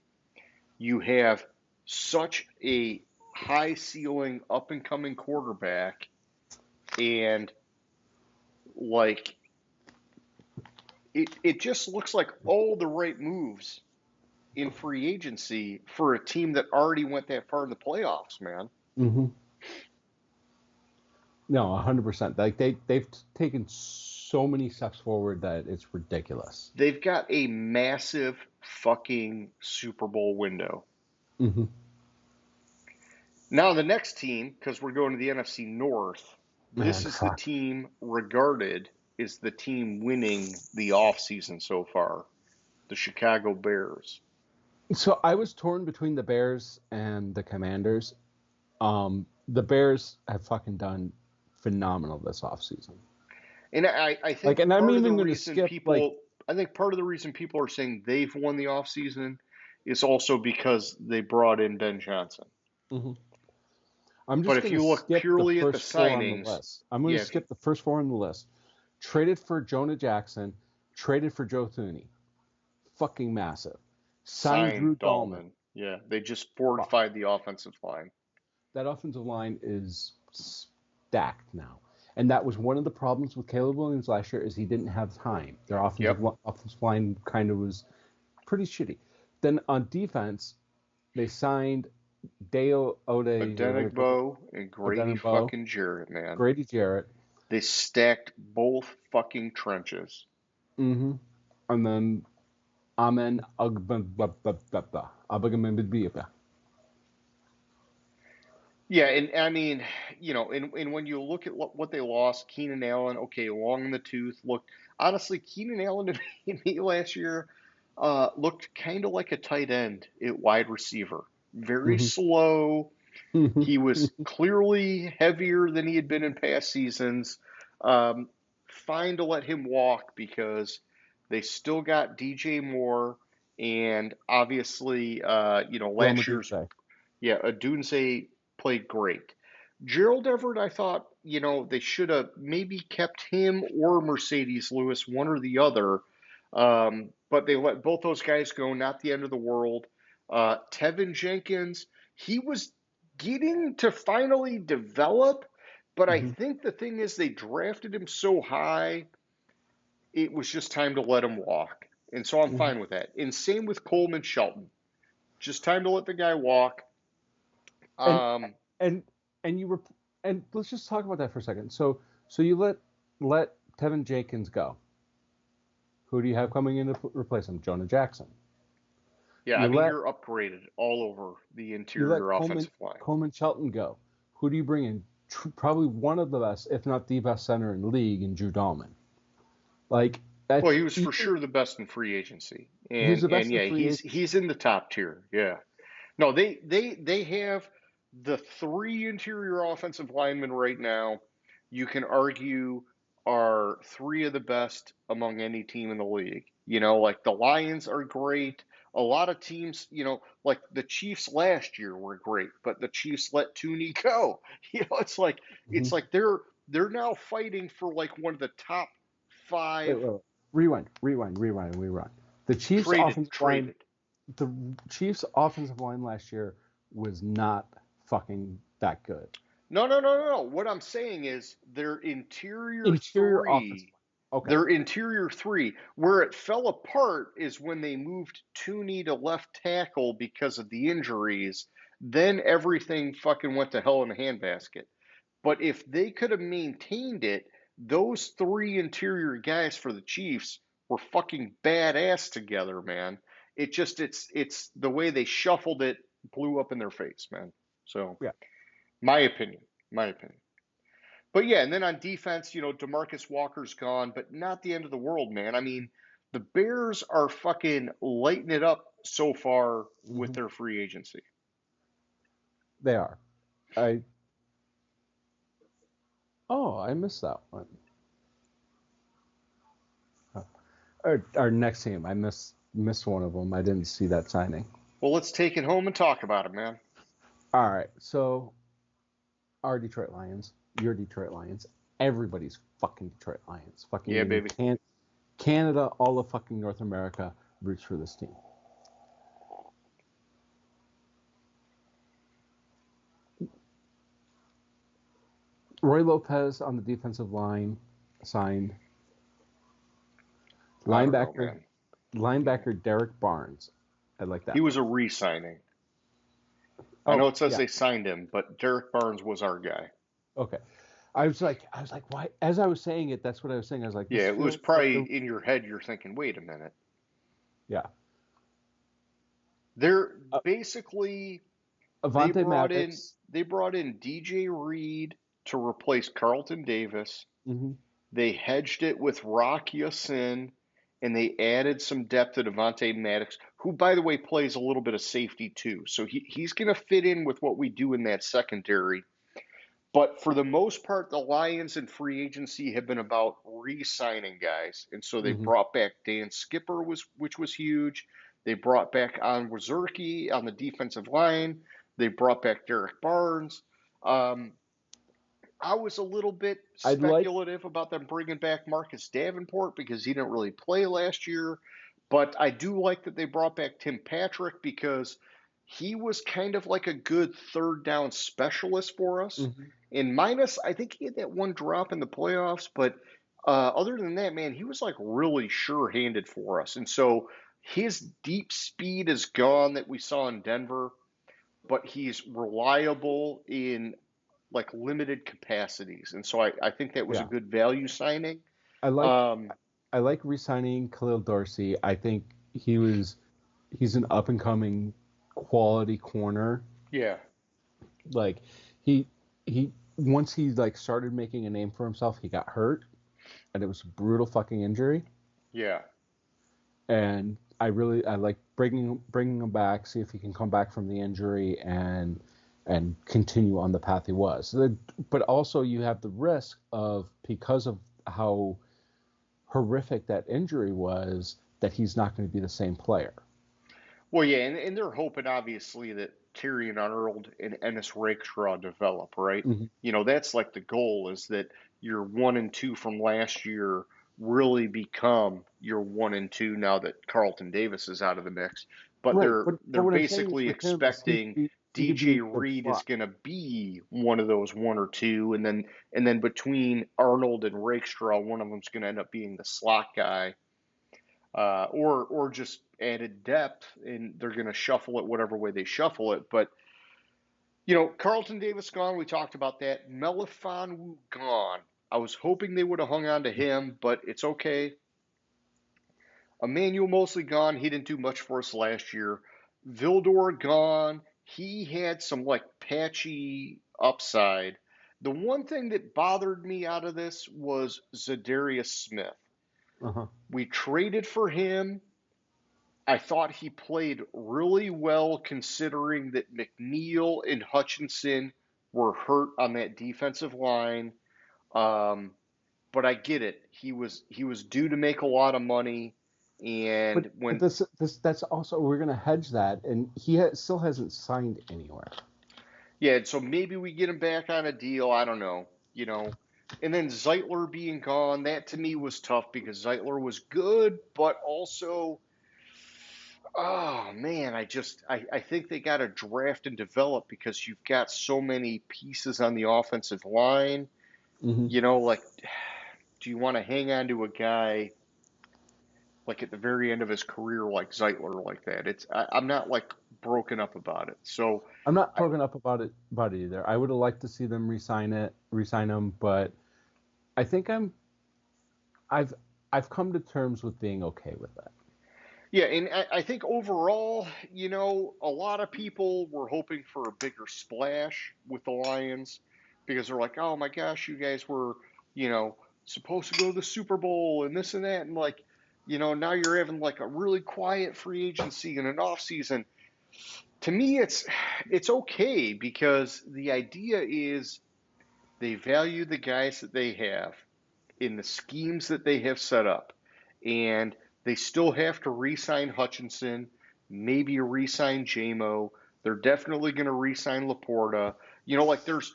You have such a high ceiling, up and coming quarterback, and like it just looks like all the right moves in free agency for a team that already went that far in the playoffs, man. Mm-hmm. No, 100%. Like they've taken so many steps forward that it's ridiculous. They've got a massive fucking Super Bowl window. Mm-hmm. Now, the next team, because we're going to the NFC North, this Man, is the fuck. team regarded as the team winning the offseason so far, the Chicago Bears. So I was torn between the Bears and the Commanders. The Bears have fucking done phenomenal this offseason. And I Like, think and I'm part of the even going to reason skip like, people, I think part of the reason people are saying they've won the offseason is also because they brought in Ben Johnson. mhm. I'm But just if going to you look skip the purely at the first four on the signings, list. I'm going to yeah, skip the first four on the list. Traded for Jonah Jackson, traded for Joe Thuney. Fucking massive. Signed signed Drew Dahlman. Dahlman. Yeah, they just Fuck. fortified the offensive line. That offensive line is stacked now. And that was one of the problems with Caleb Williams last year is he didn't have time. Their Yep. offensive line kind of was pretty shitty. Then on defense, they signed Dale Ode, Adenigbo and Grady Odenigbo, fucking Jarrett, man. Grady Jarrett, They stacked both fucking trenches. mm-hmm. and then Amen Agbenbaba. Yeah, and I mean, and when you look at what they lost, Keenan Allen, okay, long in the tooth. Look, honestly, Keenan Allen to me last year looked kind of like a tight end at wide receiver. Very Mm-hmm. slow. Mm-hmm. He was clearly heavier than he had been in past seasons. Um, fine to let him walk because they still got DJ Moore and obviously, Roma last year's, Dubé. yeah, Adunze played great. Gerald Everett, I thought, they should have maybe kept him or Mercedes Lewis, one or the other. But they let both those guys go, not the end of the world. Tevin Jenkins, he was getting to finally develop, but I Hmm. think the thing is they drafted him so high, it was just time to let him walk. And so I'm Hmm. fine with that. And same with Coleman Shelton. Just time to let the guy walk. And Um, and and you were and let's just talk about that for a second. So you let Tevin Jenkins go. Who do you have coming in to replace him? Jonah Jackson. yeah, I You mean, let you're upgraded all over the you let interior offensive line. Coleman Shelton go. Who do you bring in? Probably one of the best, if not the best center in the league, in Drew Dahlman. Like Well, that's he was for even sure the best in free agency, he was and the and best in yeah, free he's agency. in the top tier. Yeah, no, they have the three interior offensive linemen right now. You can argue are three of the best among any team in the league. Like the Lions are great. A lot of teams, like the Chiefs last year were great, but the Chiefs let Tooney go. It's like Mm-hmm. they're now fighting for like one of the top Wait, five wait, wait. Rewind. The Chiefs offensive line, traded. the Chiefs offensive line last year was not fucking that good. No, no, no, no, no. What I'm saying is Interior offensive line. Okay. their interior three, where it fell apart is when they moved Tooney to left tackle because of the injuries. Then everything fucking went to hell in a handbasket. But if they could have maintained it, those three interior guys for the Chiefs were fucking badass together, man. It's the way they shuffled it blew up in their face, man. So Yeah. my opinion. My opinion. But yeah, and then on defense, Demarcus Walker's gone, but not the end of the world, man. I mean, the Bears are fucking lighting it up so far with Hmm. their free agency. They are. I I missed that one. Our next team, I missed one of them. I didn't see that signing. Well, let's take it home and talk about it, man. All right, so our Detroit Lions, your Detroit Lions, everybody's fucking Detroit Lions, fucking Yeah, in baby. Canada, all of fucking North America roots for this team. Roy Lopez on the defensive line signed. I don't know, Linebacker, man. Yeah. linebacker Derek Barnes. I like He that one. was a re-signing. I know Oh it says yeah, they signed him, but Derek Barnes was our guy. okay. I was like, why? As I was saying it, that's what I was saying. I was like, Yeah, this it was feels like probably the in your head. You're thinking, wait a minute. yeah. They're Uh, basically they Avante brought in Maddox. they brought in DJ Reed to replace Carlton Davis. Hmm. They hedged it with Rock Yassin, and they added some depth to Devontae Maddox, who, by the way, plays a little bit of safety too. So he's going to fit in with what we do in that secondary. But for the most part, the Lions in free agency have been about re-signing guys, and so they Hmm. brought back Dan Skipper, which was huge. They brought back on Wazurki on the defensive line. They brought back Derek Barnes. Um, I was a little bit I'd like speculative about them bringing back Marcus Davenport because he didn't really play last year. But I do like that they brought back Tim Patrick because he was kind of like a good third down specialist for us. Mhm. And minus, I think he had that one drop in the playoffs. But other than that, man, he was like really sure handed for us. And so his deep speed is gone that we saw in Denver, but he's reliable in like limited capacities, and so I think that was a Yeah, good value signing. I like Um, I like re-signing Khalil Dorsey. I think he's an up and coming quality corner. yeah, Like he he once he like started making a name for himself, he got hurt, and it was a brutal fucking injury. yeah, And I like bringing him back, see if he can come back from the injury and continue on the path he was. But also you have the risk of because of how horrific that injury was, that he's not going to be the same player. Well, yeah, and they're hoping obviously that Tyrion Arnold and Ennis Rakestraw develop, right? Mm-hmm. You know, that's like the goal is that your 1 and 2 from last year really become your 1 and 2 now that Carlton Davis is out of the mix. But Right, they're but what I'm saying is basically for him is expecting he could be DJ a good Reed is slot. going to be one of those 1 or 2, and then between Arnold and Rakestraw, one of them's going to end up being the slot guy, or just added depth, and they're going to shuffle it whatever way they shuffle it. But Carlton Davis gone. We talked about that. Melifonwu gone. I was hoping they would have hung on to him, but it's okay. Emmanuel Mosley gone. He didn't do much for us last year. Vildor gone. He had some like patchy upside. The one thing that bothered me out of this was Zadarius Smith. Uh-huh. We traded for him. I thought he played really well considering that McNeil and Hutchinson were hurt on that defensive line. But I get it. He was due to make a lot of money, and But this that's also, we're going to hedge that, and he still hasn't signed anywhere. yeah, so maybe we get him back on a deal. I don't know, And then Zeitler being gone, that to me was tough because Zeitler was good, but also, oh man, I think they got to draft and develop because you've got so many pieces on the offensive line. Mm-hmm. Like, do you want to hang on to a guy like at the very end of his career like Zeitler like that? I'm not like broken up about it. So I'm not I, broken up about it either. I would have liked to see them resign him, but I think I've come to terms with being okay with that. yeah, and I think overall, a lot of people were hoping for a bigger splash with the Lions because they're like, oh my gosh, you guys were, supposed to go to the Super Bowl and this and that. And like, now you're having like a really quiet free agency and an off season. To me, it's okay because the idea is they value the guys that they have in the schemes that they have set up. And they still have to re-sign Hutchinson, maybe re-sign JMO. They're definitely going to re-sign Laporta. Like there's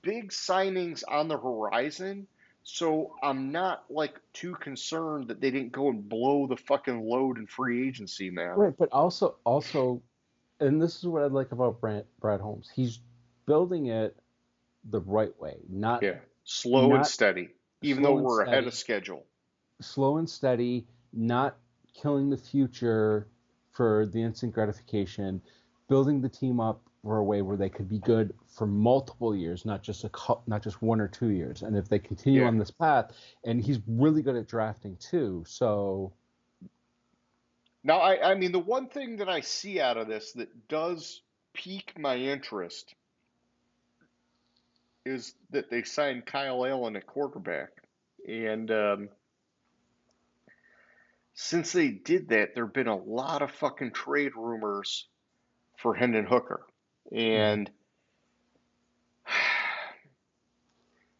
big signings on the horizon. So I'm not like too concerned that they didn't go and blow the fucking load in free agency, man. Right, but also, and this is what I like about Brad Holmes. He's building it the right way, not Yeah, slow and not steady, even though slow and we're ahead of steady, schedule. not killing the future for the instant gratification, building the team up for a way where they could be good for multiple years, not just 1 or 2 years. And if they continue on this path, and he's really good at drafting too, so. Now, I mean, the one thing that I see out of this that does pique my interest is that they signed Kyle Allen at quarterback. And since they did that, there have been a lot of fucking trade rumors for Hendon Hooker. And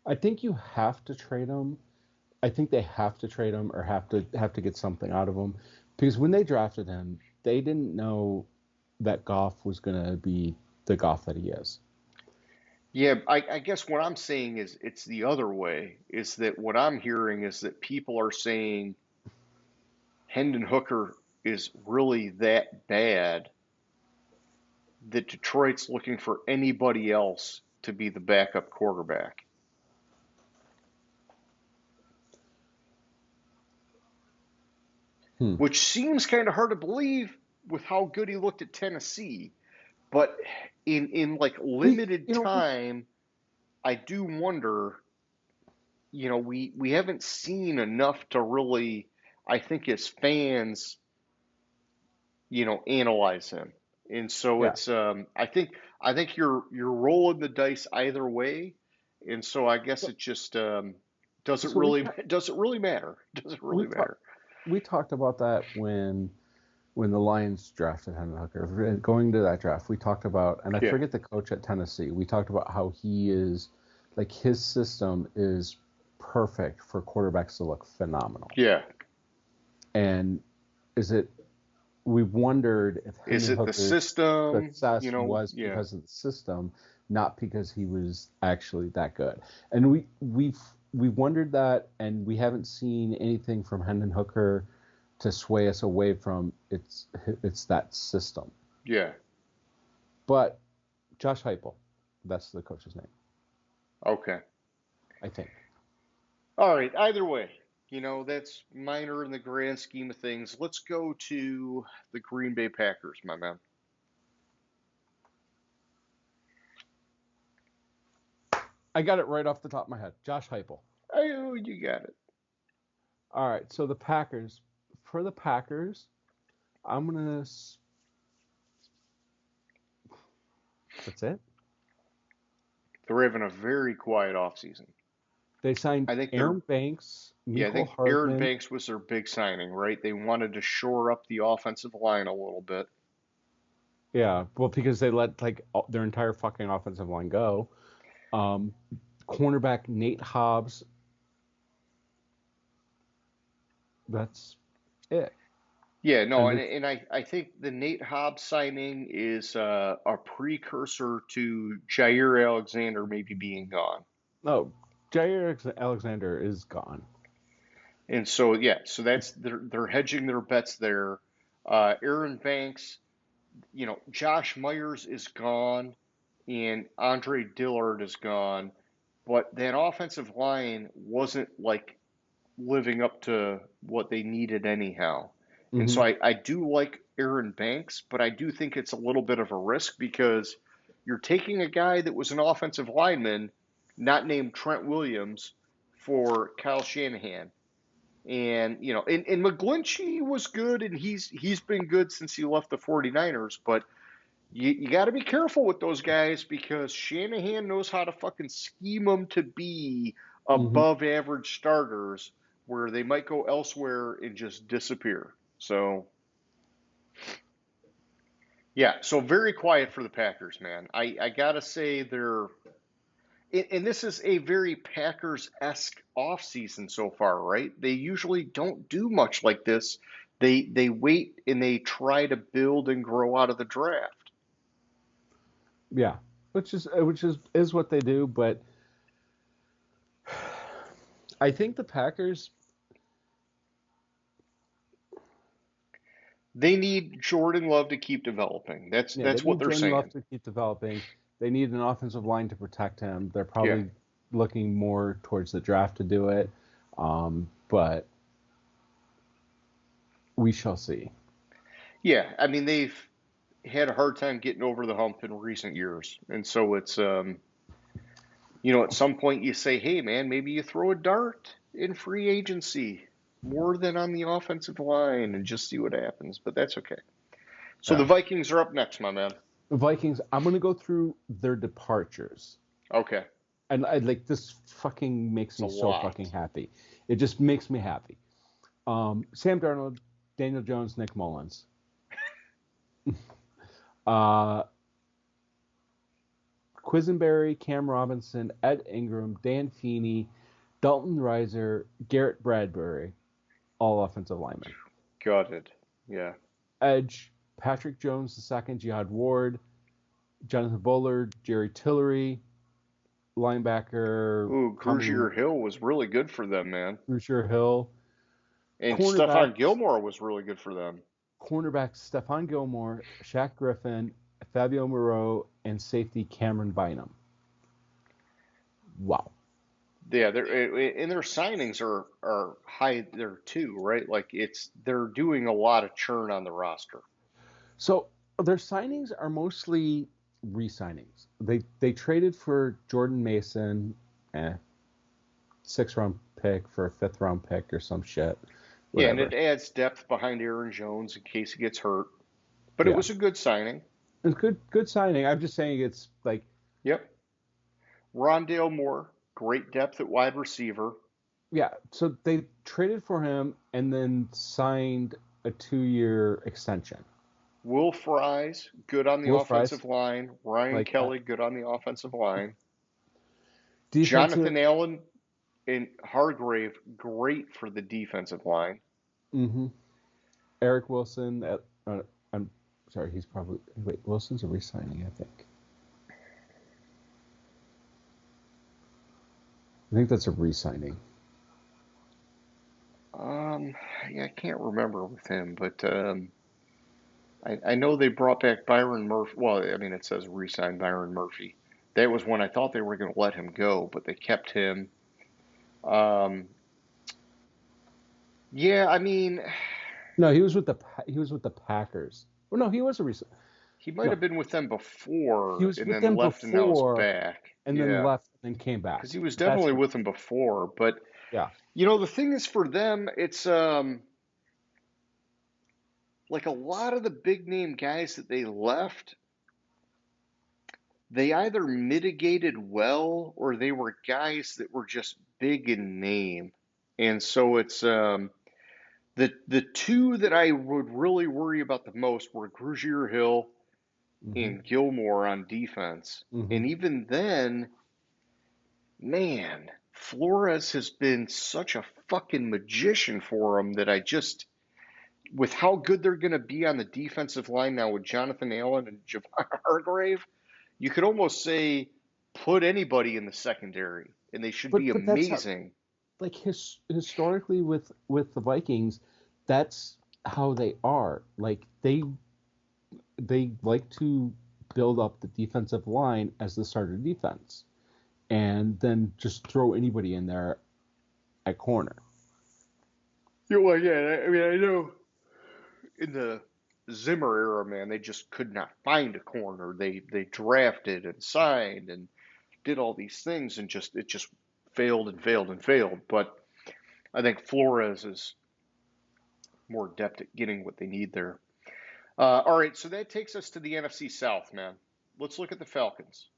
I think you have to trade him. I think they have to trade him or have to get something out of him, because when they drafted him, they didn't know that Goff was going to be the Goff that he is. yeah, I guess what I'm saying is it's the other way, is that what I'm hearing is that people are saying Hendon Hooker is really that bad that Detroit's looking for anybody else to be the backup quarterback. Which seems kind of hard to believe with how good he looked at Tennessee. But in like limited time, I do wonder, we haven't seen enough to really, I think as fans, analyze him. And so it's I think you're rolling the dice either way. And so I guess it just does it really matter? Does it really matter? We talked about that when the Lions drafted Hendon Hooker. Going to that draft, we talked about, and I forget the coach at Tennessee. We talked about how he is, like, his system is perfect for quarterbacks to look phenomenal. Yeah. And we've wondered if Is Hendon it the Hooker's system? success You know, was yeah. because of the system, not because he was actually that good. And we've wondered that, and we haven't seen anything from Hendon Hooker to sway us away from it's that system. Yeah. But Josh Heupel, that's the coach's name, Okay. I think. All right. Either way, you know, that's minor in the grand scheme of things. Let's go to the Green Bay Packers, my man. I got it right off the top of my head. Josh Heupel. Oh, you got it. All right. So the Packers. For the Packers, I'm gonna. That's it. They're having a very quiet offseason. They signed I think Aaron Banks, I Mecole think Aaron Hardman. Banks was their big signing, right? They wanted to shore up the offensive line a little bit. Yeah, well, because they let their entire fucking offensive line go. Cornerback Nate Hobbs. That's it. Yeah, no, And and I think the Nate Hobbs signing is a precursor to Jair Alexander maybe being gone. no, Jair Alexander is gone. And so yeah, so that's they're hedging their bets there. Aaron Banks, you know, Josh Myers is gone, and Andre Dillard is gone, but that offensive line wasn't like living up to what they needed anyhow. And Mm-hmm. so I do like Aaron Banks, but I do think it's a little bit of a risk because you're taking a guy that was an offensive lineman, not named Trent Williams, for Kyle Shanahan. And, you know, and McGlinchey was good, and he's been good since he left the 49ers, but you got to be careful with those guys because Shanahan knows how to fucking scheme them to be Mm-hmm. above average starters where they might go elsewhere and just disappear. So, yeah, so very quiet for the Packers, man. I got to say and this is a very Packers-esque offseason so far, right? They usually don't do much like this. They wait and they try to build and grow out of the draft. Yeah, which is what they do. But I think the Packers. They need Jordan Love to keep developing. That's Yeah, they what need they're Jordan Love saying. to keep developing. They need an offensive line to protect him. They're Yeah. probably looking more towards the draft to do it. But we shall see. Yeah, I mean they've had a hard time getting over the hump in recent years. And so it's you know, at some point you say, "Hey man, maybe you throw a dart in free agency more than on the offensive line and just see what happens." But that's okay. So the Yeah. Vikings are up next, my man. The Vikings, I'm going to go through their departures. Okay. And I like this fucking makes It's a me so lot. fucking happy. It just makes me happy. Sam Darnold, Daniel Jones, Nick Mullins. Quisenberry, Cam Robinson, Ed Ingram, Dan Feeney, Dalton Reiser, Garrett Bradbury, all offensive linemen. Gutted. Yeah. Edge, Patrick Jones II, Jihad Ward, Jonathan Bullard, Jerry Tillery, linebacker, Ooh, Grugier Hill was really good for them, man. Grugier Hill, And Stephon Gilmore was really good for them. cornerback Stephon Gilmore, Shaq Griffin, Fabio Moreau, and safety Cameron Bynum. Wow. Yeah, and their signings are high there too, right? Like they're doing a lot of churn on the roster. So their signings are mostly re-signings. They traded for Jordan Mason, 6th-round pick for a 5th-round pick or some shit. Yeah, and Whatever. it adds depth behind Aaron Jones in case he gets hurt. But it Yeah. was a good signing. It's good signing. I'm just saying it's like, Yep. Rondale Moore, great depth at wide receiver. yeah. So they traded for him and then signed a 2-year extension. Will Fries, good on the Will Fries, offensive line. Ryan like Kelly, good on the offensive line. defensive. Jonathan Allen, And Hargrave, great for the defensive line. Mm-hmm. Eric Wilson. I'm sorry. He's probably Wilson's a re-signing. I think that's a re-signing. Yeah, I can't remember with him, but I know they brought back Byron Murphy. Well, I mean, it says re-sign Byron Murphy. That was when I thought they were going to let him go, but they kept him. Um, yeah, I mean, No, he was with the Packers. Well, no, he was a re-sign. he might No, have been with them he before was and with then them left and now is before, back. and then Yeah, left, and then came back. because he was That's definitely what. with them before. But Yeah. the thing is for them, it's like a lot of the big name guys that they left, they either mitigated well or they were guys that were just big in name. And so it's the two that I would really worry about the most were Grugier Hill Mm-hmm. and Gilmore on defense. Mm-hmm. And even then, man, Flores has been such a fucking magician for them that I just, with how good they're going to be on the defensive line now with Jonathan Allen and Javon Hargrave, you could almost say put anybody in the secondary and they should be But that's how, amazing. like historically with the Vikings, that's how they are. Like they like to build up the defensive line as the starter defense, and then just throw anybody in there at corner. Yeah, well, yeah, I mean, I know in the Zimmer era, man, they just could not find a corner. They drafted and signed and did all these things and just it just failed and failed and failed. But I think Flores is more adept at getting what they need there. All right, so that takes us to the NFC South, man. Let's look at the Falcons.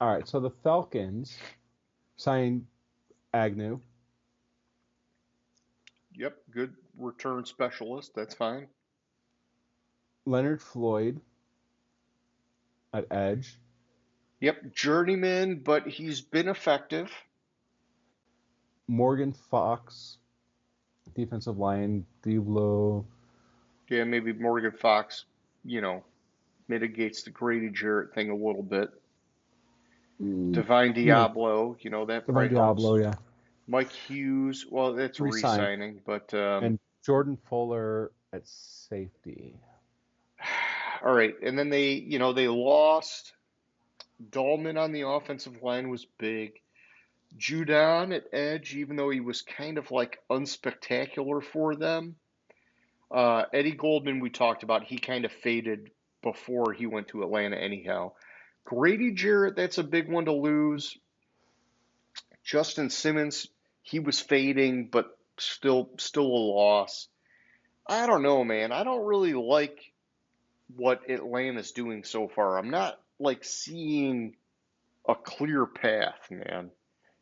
All right, so the Falcons signed Agnew, Yep, good return specialist. That's fine. Leonard Floyd at edge, Yep, journeyman, but he's been effective. Morgan Fox, defensive line, Dublo. Yeah, maybe Morgan Fox, you know, mitigates the Grady Jarrett thing a little bit. Divine Maybe. Diablo, that Divine probably helps. Diablo, yeah. Mike Hughes, well, that's Resign. re-signing, but And Jordan Fuller at safety. all right. And then they lost. Dahlman on the offensive line was big. Judon at edge, even though he was kind of like unspectacular for them. Eddie Goldman, we talked about, he kind of faded before he went to Atlanta anyhow. Grady Jarrett, that's a big one to lose. Justin Simmons, he was fading, but still a loss. I don't know, man. I don't really like what Atlanta's doing so far. I'm not like seeing a clear path, man.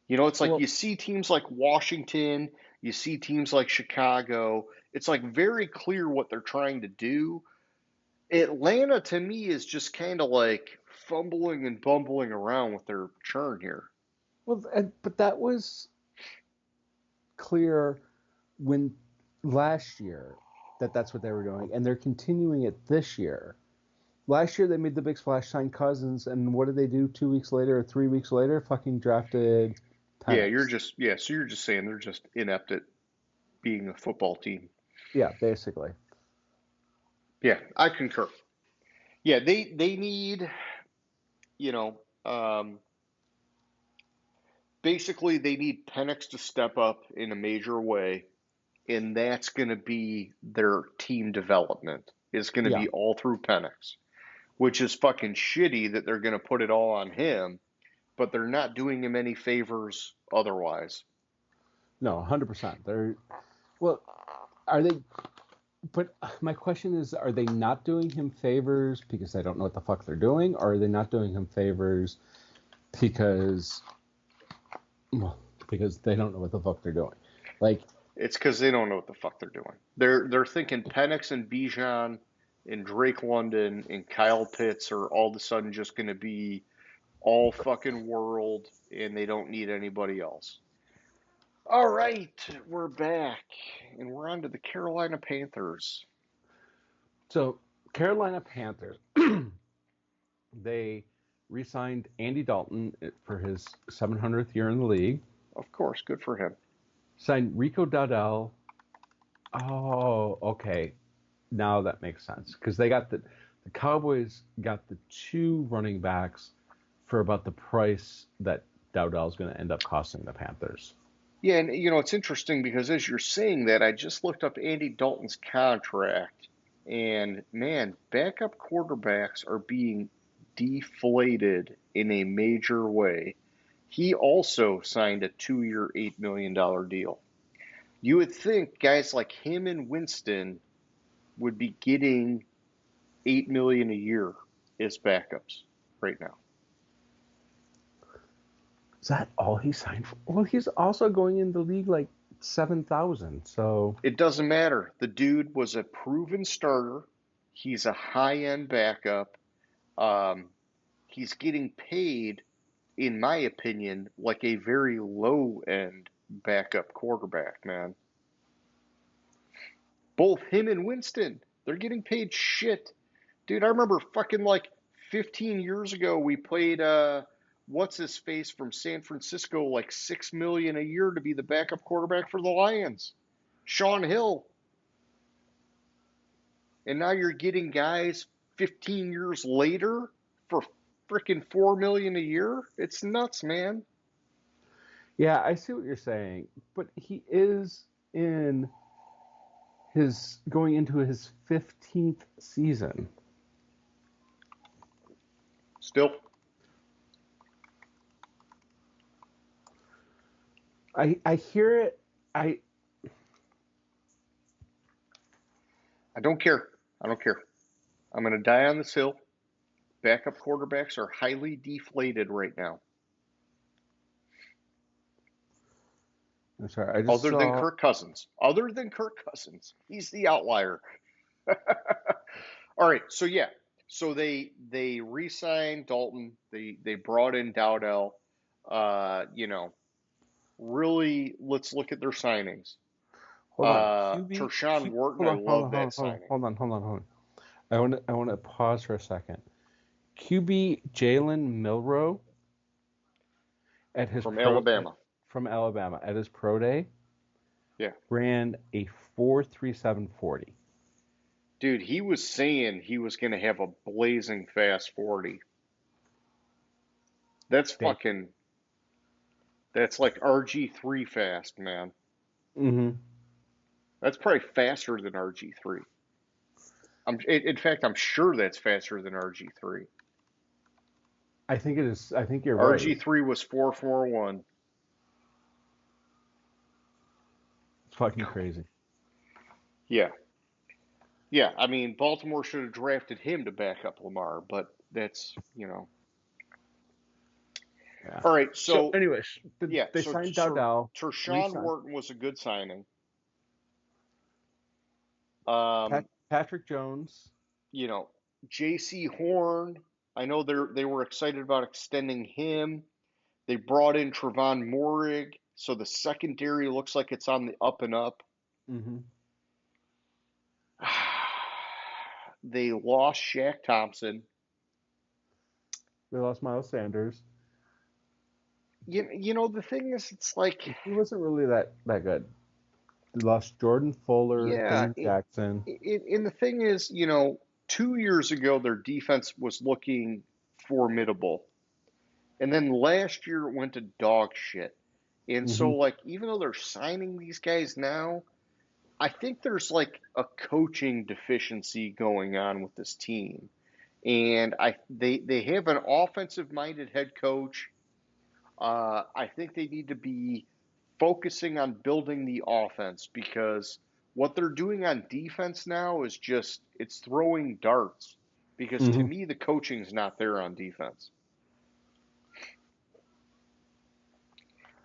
It's like Well, you see teams like Washington, you see teams like Chicago. It's like very clear what they're trying to do. Atlanta to me is just kind of like fumbling and bumbling around with their churn here. but that was clear when last year that's what they were doing, and they're continuing it this year. Last year they made the big splash, signed Cousins, and what did they do 2 weeks later or 3 weeks later? Fucking drafted Yeah, Penix. so you're just saying they're just inept at being a football team. Yeah, basically. Yeah, I concur. Yeah, they need, you know, um, basically they need Penix to step up in a major way, and that's going to be their team development. Is going to Yeah. be all through Penix, which is fucking shitty that they're going to put it all on him, but they're not doing him any favors otherwise. No, 100%. Well, are they? But my question is, are they not doing him favors because they don't know what the fuck they're doing, or are they not doing him favors because, well, because they don't know what the fuck they're doing? Like, It's because they don't know what the fuck they're doing. They're thinking Penix and Bijan and Drake London and Kyle Pitts are all of a sudden just going to be all fucking world, and they don't need anybody else. All right, we're back, and we're on to the Carolina Panthers. So, Carolina Panthers, they re-signed Andy Dalton for his 700th year in the league. Of course, good for him. Signed Rico Dowdell. Oh, okay. Now that makes sense because they got the Cowboys got the two running backs for about the price that Dowdell's going to end up costing the Panthers. Yeah, and it's interesting because as you're saying that, I just looked up Andy Dalton's contract, and man, backup quarterbacks are being deflated in a major way. He also signed a 2-year, $8 million deal. You would think guys like him and Winston would be getting $8 million a year as backups right now. Is that all he signed for? Well, he's also going in the league like 7,000. So It doesn't matter. The dude was a proven starter. He's a high-end backup. Um, he's getting paid, in my opinion, like a very low-end backup quarterback, man. Both him and Winston, they're getting paid shit. Dude, I remember fucking like 15 years ago we played what's his face from San Francisco like 6 million a year to be the backup quarterback for the Lions. Sean Hill. And now you're getting guys 15 years later for freaking 4 million a year? It's nuts, man. yeah, I see what you're saying, but he is in his going into his 15th season. Still, I hear it. I don't care. I don't care. I'm going to die on this hill. Backup quarterbacks are highly deflated right now. I'm sorry. I just Other than saw. Kirk Cousins. Other than Kirk Cousins. He's the outlier. All right, so yeah. So they re-signed Dalton. They brought in Dowdell. You know, really let's look at their signings. Hold on. QB. Tershawn Wharton, Hold I on. Hold love on. that Hold on. signing. Hold on. Hold on. Hold on. I want to pause for a second. QB Jalen Milroe at his From pro Alabama. from Alabama at his pro day Yeah. ran a 4.3740. Dude, he was saying he was going to have a blazing fast 40. That's Damn. fucking, that's like RG3 fast, man. Mm-hmm. That's probably faster than RG3. In fact, I'm sure that's faster than RG3. I think it is. I think you're right. RG3 was 4.41. It's fucking crazy. Yeah. Yeah, I mean, Baltimore should have drafted him to back up Lamar, but that's. Yeah. All right, So, so anyways, yeah, they so signed Dowdell. Tershawn Re-signed Wharton was a good signing. Um, Patrick Jones. you know, J.C. Horn, I know they were excited about extending him. They brought in Trevon Moehrig, so the secondary looks like it's on the up and up. Mm-hmm. They lost Shaq Thompson. They lost Miles Sanders. The thing is, it's like, He wasn't really that good. They lost Jordan Fuller, yeah, James Jackson. and the thing is, 2 years ago, their defense was looking formidable. And then last year it went to dog shit. And Mm-hmm. so, like, even though they're signing these guys now, I think there's like a coaching deficiency going on with this team. And they have an offensive minded head coach. I think they need to be focusing on building the offense because what they're doing on defense now is just it's throwing darts. Because to Mm-hmm. me the coaching's not there on defense.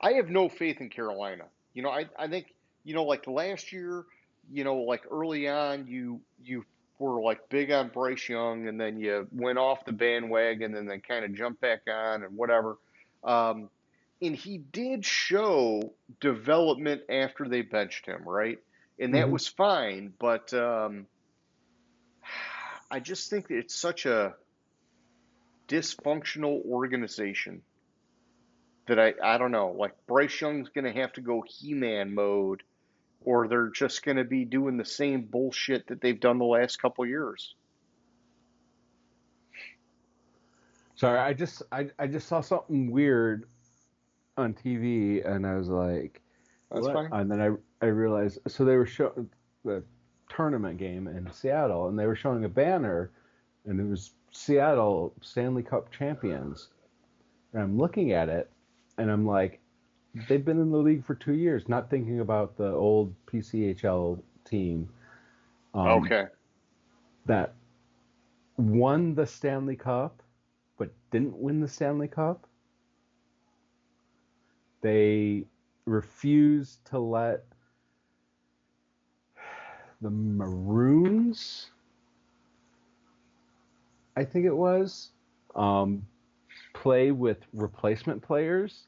I have no faith in Carolina. I think, like last year, like early on, you were like big on Bryce Young, and then you went off the bandwagon, and then kind of jumped back on and whatever. Um, and he did show development after they benched him, right? And that Hmm. was fine, but I just think that it's such a dysfunctional organization that I don't know. Like Bryce Young's going to have to go He-Man mode, or they're just going to be doing the same bullshit that they've done the last couple years. Sorry, I just saw something weird on TV, and I was like, That's "What?" fine. And then I realized, so they were showing the tournament game in Seattle, and they were showing a banner, and it was Seattle Stanley Cup champions. And I'm looking at it, and I'm like, they've been in the league for 2 years, not thinking about the old PCHL team um, Okay. that won the Stanley Cup, but didn't win the Stanley Cup. They refused to let the Maroons, I think it was, um, play with replacement players.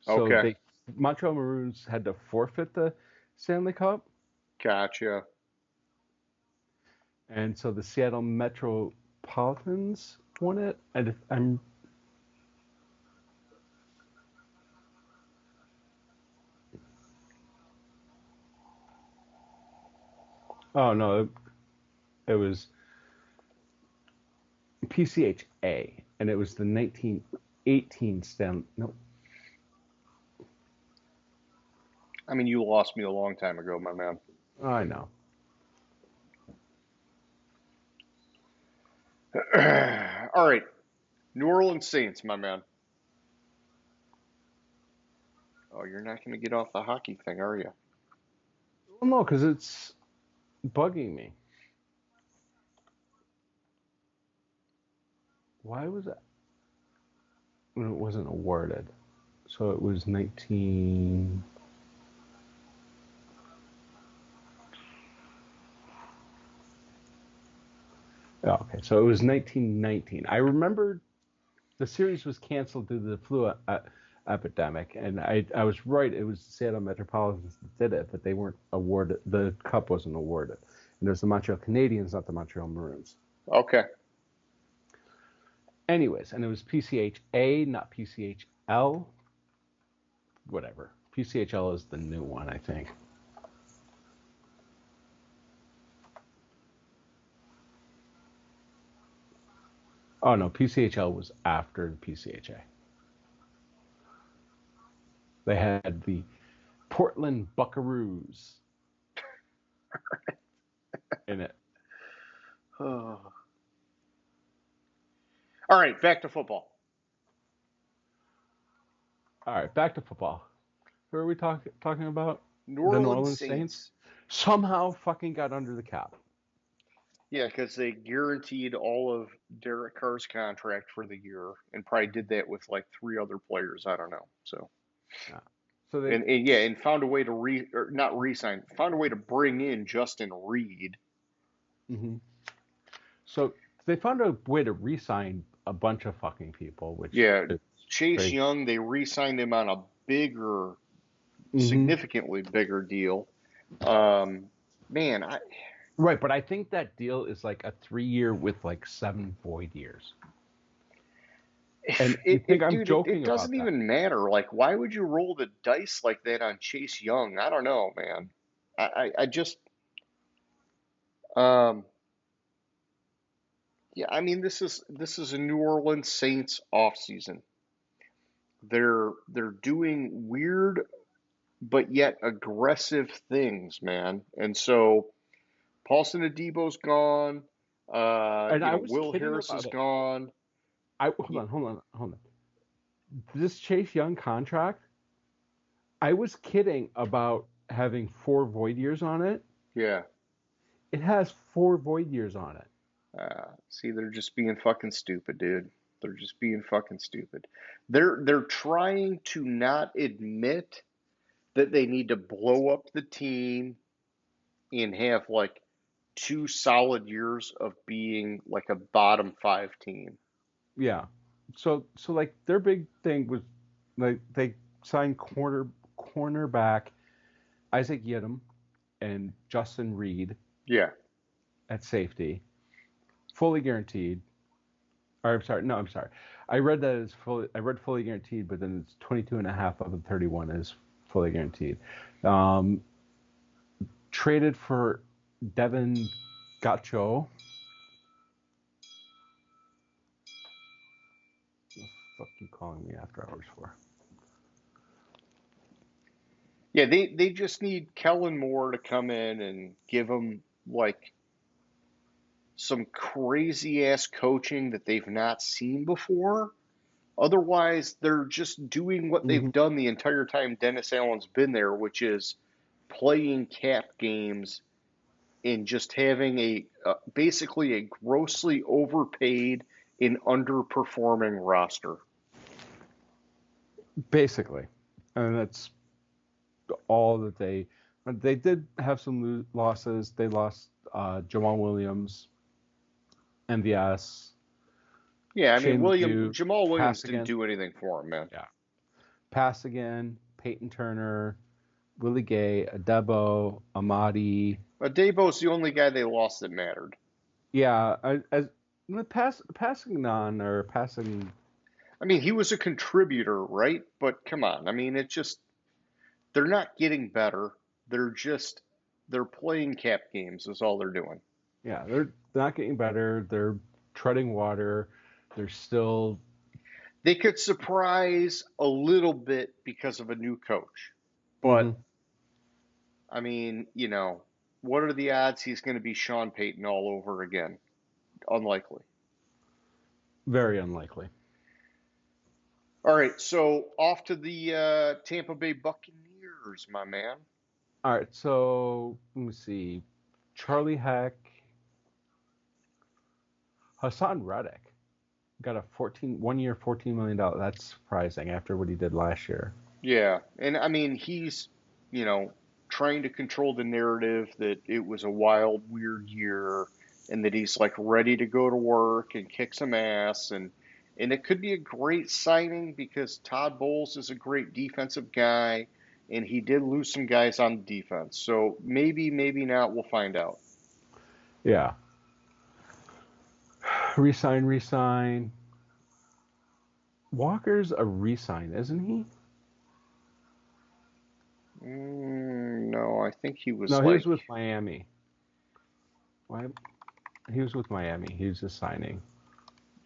So Okay. they Montreal Maroons had to forfeit the Stanley Cup, Gotcha. and so the Seattle Metropolitans won it. I'm oh no, it was PCHA, and it was the 1918 Stanley. No, I mean, you lost me a long time ago, my man. I know. All right. New Orleans Saints, my man. Oh, you're not going to get off the hockey thing, are you? Well, no, because it's bugging me. Why was it? When it wasn't awarded. So it was 19. Oh, okay, so it was 1919. I remember the series was canceled due to the flu epidemic, and I was right. It was the Seattle Metropolitans that did it, but they weren't awarded. The cup wasn't awarded, and it was the Montreal Canadiens, not the Montreal Maroons. Okay. Anyways, and it was PCHA, not PCHL. Whatever. PCHL is the new one, I think. Oh no, PCHL was after the PCHA. They had the Portland Buckaroos in it. All right, back to football. All right, back to football. Who are we talking about? New The New Orleans Orleans Saints Saints. somehow fucking got under the cap. Yeah, because they guaranteed all of Derek Carr's contract for the year and probably did that with like three other players. I don't know. So, Yeah. So they and yeah, and found a way to or not re-sign, found a way to bring in Justin Reed. hmm so they found a way to re-sign a bunch of fucking people, which Yeah, is Chase crazy. Young, they re-signed him on a bigger, hmm significantly bigger deal. Um, man, Right, but I think that deal is like a 3 year with like 7 void years. And you think I'm dude, it joking doesn't about that? even matter. Like, why would you roll the dice like that on Chase Young? I don't know, man. I just, um, yeah, I mean, this is a New Orleans Saints offseason. They're doing weird but yet aggressive things, man. And so Paulson Adebo's gone. And I was Will kidding Harris is about it. gone. I hold on. This Chase Young contract, I was kidding about having 4 void years on it. Yeah. It has 4 void years on it. See, they're just being fucking stupid, dude. They're just being fucking stupid. They're trying to not admit that they need to blow up the team and have like 2 solid years of being like a bottom five team. Yeah. So like their big thing was like they signed cornerback Isaac Yiadom and Justin Reed Yeah. at safety, fully guaranteed. Or I'm sorry. I read that it's fully. I read fully guaranteed, but then it's 22.5 of the 31 is fully guaranteed. Traded for Devin Gacho. What the fuck you calling me after hours for? Yeah, they just need Kellen Moore to come in and give them like some crazy ass coaching that they've not seen before. Otherwise, they're just doing what they've Mm-hmm. done the entire time Dennis Allen's been there, which is playing cap games and just having a basically a grossly overpaid and underperforming roster. Basically, and that's all that they did have some losses. They lost Jamal Williams, MVS, Yeah, I mean Shane Jamal Williams pass didn't again. do anything for him, man. Yeah, pass again. Peyton Turner, Willie Gay, Adebo, Amadi. Debo's the only guy they lost that mattered. Yeah, as passing on or passing. I mean, he was a contributor, right? But come on, I mean, it just they're not getting better. They're just they're playing cap games is all they're doing. Yeah, they're not getting better. They're treading water. They're still. They could surprise a little bit because of a new coach. But Mhm. I mean, what are the odds he's going to be Sean Payton all over again? Unlikely. Very unlikely. All right, so off to the Tampa Bay Buccaneers, my man. All right, so let me see. Charlie Heck, Hassan Reddick got a 1 year, $14 million. That's surprising after what he did last year. Yeah, and I mean he's, you know, trying to control the narrative that it was a wild, weird year, and that he's like ready to go to work and kick some ass, and it could be a great signing because Todd Bowles is a great defensive guy, and he did lose some guys on defense. So maybe, maybe not. We'll find out. Yeah. Resign. Walker's a resign, isn't he? No, I think he was No, he was like, with Miami. Why? He was with Miami. He was just signing.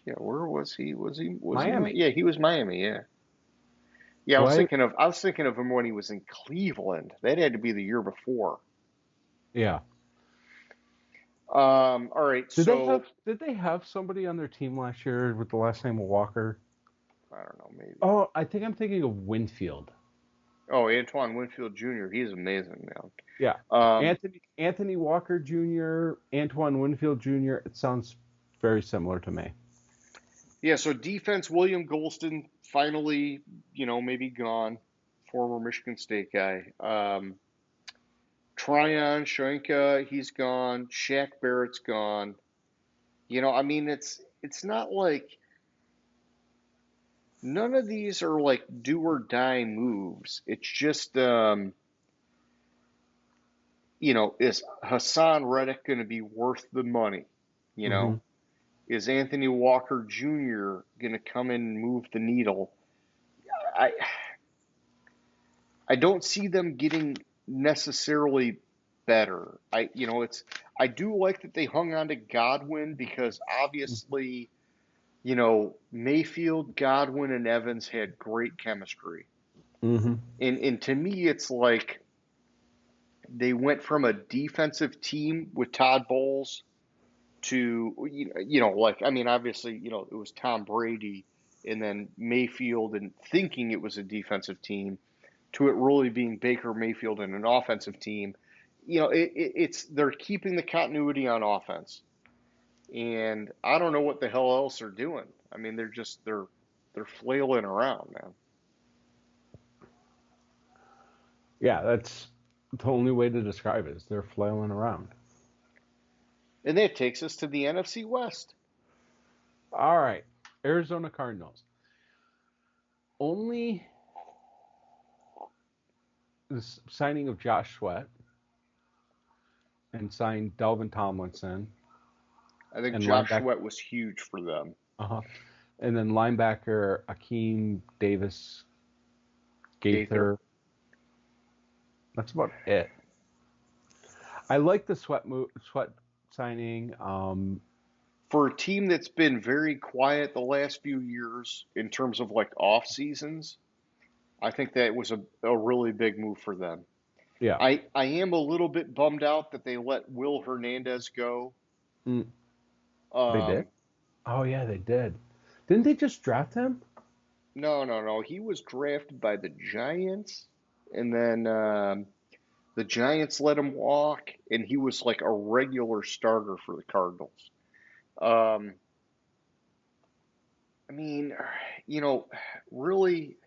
yeah, where was he? Was he? Miami. Yeah, he was Miami. Yeah. Yeah, Why? I was thinking of him when he was in Cleveland. That had to be the year before. Yeah. All right, so Did they have somebody on their team last year with the last name of Walker? I don't know, maybe. Oh, I think I'm thinking of Winfield. Oh, Antoine Winfield Jr. He's amazing now. Yeah. Um, Anthony Walker Jr., Antoine Winfield Jr. It sounds very similar to me. yeah, so defense, William Golston finally, maybe gone, former Michigan State guy. Tryon Shoyinka, he's gone. Shaq Barrett's gone. I mean, it's not like none of these are like do or die moves. It's just, is Hassan Reddick going to be worth the money? You Mm-hmm. know, is Anthony Walker Jr. going to come in and move the needle? I I don't see them getting necessarily better. I do like that they hung on to Godwin because obviously, Mayfield, Godwin, and Evans had great chemistry. Mm-hmm. And to me, it's like they went from a defensive team with Todd Bowles to like I mean obviously it was Tom Brady and then Mayfield and thinking it was a defensive team to it really being Baker Mayfield and an offensive team. It's they're keeping the continuity on offense, and I don't know what the hell else they're doing. I mean they're flailing around, man. Yeah, that's the only way to describe it is they're flailing around. And that takes us to the NFC West. All right. Arizona Cardinals. Only the signing of Josh Sweat and signed Delvin Tomlinson I think and Josh linebacker. Sweat was huge for them. Uh-huh. And then linebacker Akeem Davis Gaither. Gaither. That's about it. I like the Sweat signing. For a team that's been very quiet the last few years in terms of like off seasons, I think that was a really big move for them. Yeah, I am a little bit bummed out that they let Will Hernandez go. mm, they did. Um, Oh yeah, they did. Didn't they just draft him? no. He was drafted by the Giants, and then the Giants let him walk, and he was like a regular starter for the Cardinals. Um, I mean, you know, really,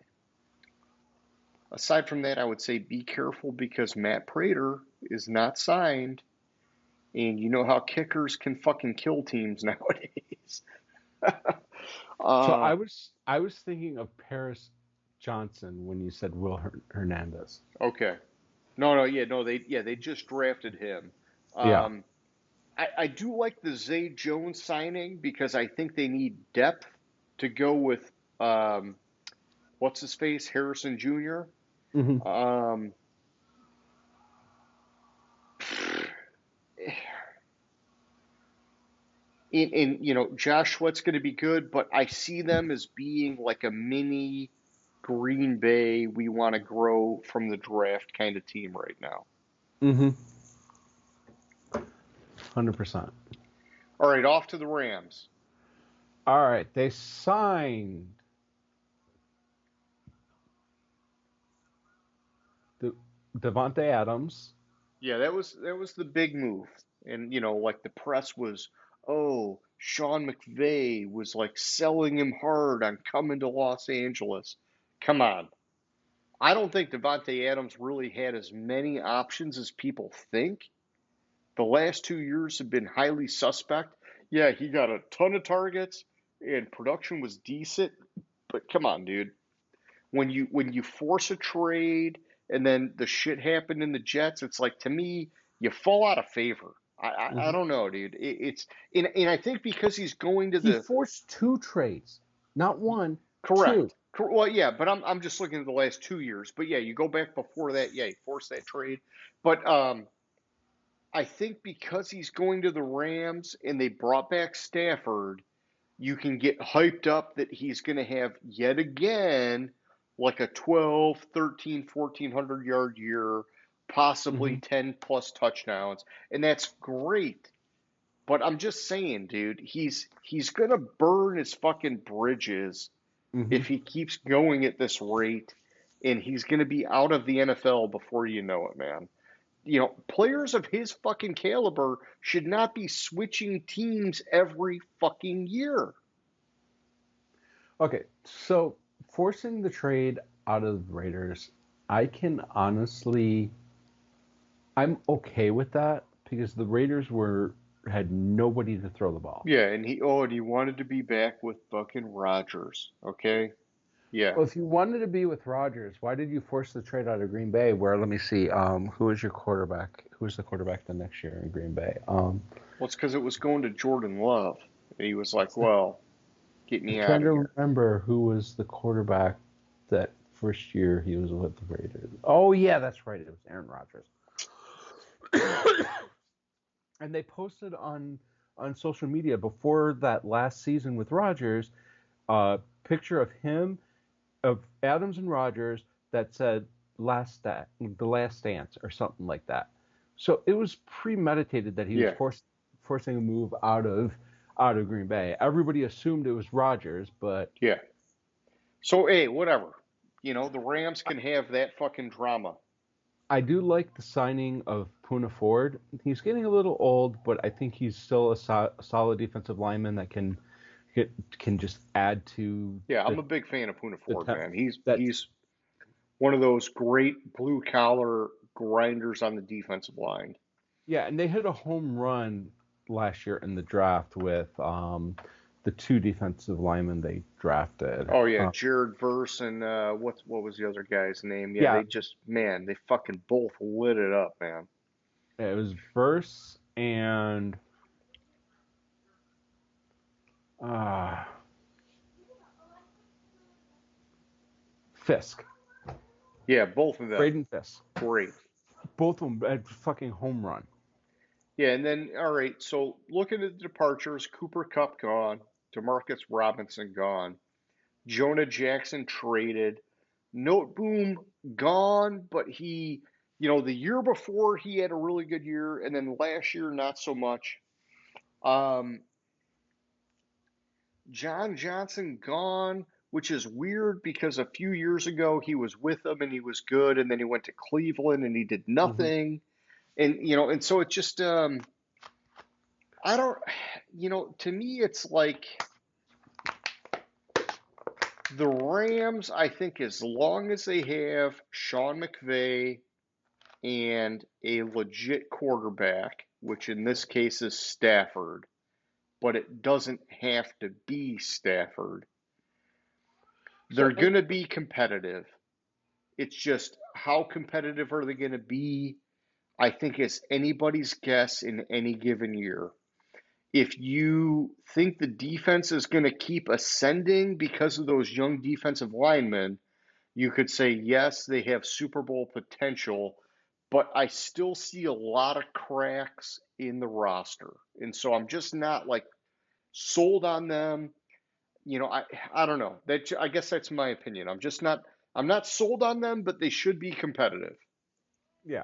aside from that, I would say be careful because Matt Prater is not signed, and you know how kickers can fucking kill teams nowadays. So uh, I was thinking of Paris Johnson when you said Will Hernandez. okay. No, they just drafted him. Yeah. Um, I do like the Zay Jones signing because I think they need depth to go with um, what's his face, Harrison Jr. Hmm. Um, and you know, Josh Sweat's going to be good, but I see them as being like a mini Green Bay. We want to grow from the draft kind of team right now. Hmm. 100%. All right, off to the Rams. All right, they signed the Devontae Adams. Yeah, that was the big move. And you know, like the press was, oh, Sean McVay was like selling him hard on coming to Los Angeles. Come on. I don't think Devontae Adams really had as many options as people think. The last 2 years have been highly suspect. Yeah, he got a ton of targets and production was decent, but come on, dude. When you force a trade and then the shit happened in the Jets, it's like to me you fall out of favor. I Hmm. don't know, dude. It's and I think because he's going to He the forced two trades, not one, two. correct. Well, yeah, but I'm just looking at the last 2 years. But yeah, you go back before that, yeah, he forced that trade. But I think because he's going to the Rams and they brought back Stafford, you can get hyped up that he's going to have yet again like a 12, 13, 1400-yard year, possibly Hmm. 10 plus touchdowns, and that's great. But I'm just saying, dude, he's going to burn his fucking bridges Hmm. if he keeps going at this rate, and he's going to be out of the NFL before you know it, man. You know, players of his fucking caliber should not be switching teams every fucking year. Okay, so forcing the trade out of the Raiders, I can honestly, I'm okay with that because the Raiders were had nobody to throw the ball. Yeah, and he wanted to be back with fucking Rodgers. Okay? Yeah. Well, if you wanted to be with Rodgers, why did you force the trade out of Green Bay? Where let me see, who was your quarterback? Who was the quarterback the next year in Green Bay? Well, it's because it was going to Jordan Love. And he was like, well, get I'm me trying out of to here. remember who was the quarterback that first year he was with the Raiders. Oh yeah, that's right. It was Aaron Rodgers. And they posted on social media before that last season with Rodgers a picture of him of Adams and Rodgers that said the last dance or something like that. So it was premeditated that he was Yeah. forcing a move out of Green Bay. Everybody assumed it was Rodgers, but Yeah. So, hey, whatever. You know, the Rams can have that fucking drama. I do like the signing of Puna Ford. He's getting a little old, but I think he's still a solid defensive lineman that can just add to Yeah, I'm the a big fan of Puna the Ford, man. He's that. he's one of those great blue collar grinders on the defensive line. Yeah, and they hit a home run last year in the draft with the two defensive linemen they drafted. Oh yeah, Jared Verse and what was the other guy's name? Yeah, Yeah, they fucking both lit it up, man. it was Verse and Fisk. Yeah, both of them. Braden Fisk. Great. Both of them had fucking home run. Yeah, and then all right, so looking at the departures, Cooper Kupp gone, Demarcus Robinson gone, Jonah Jackson traded, Note Boom gone, but the year before he had a really good year, and then last year not so much. John Johnson gone, which is weird because a few years ago he was with them and he was good, and then he went to Cleveland and he did nothing. And so it just I don't, to me it's like the Rams, I think as long as they have Sean McVay and a legit quarterback, which in this case is Stafford, but it doesn't have to be Stafford, they're going to be competitive. It's just how competitive are they going to be? I think it's anybody's guess in any given year. If you think the defense is going to keep ascending because of those young defensive linemen, you could say, yes, they have Super Bowl potential, but I still see a lot of cracks in the roster. And so I'm just not like sold on them. I don't know. I guess that's my opinion. I'm not sold on them, but they should be competitive. Yeah.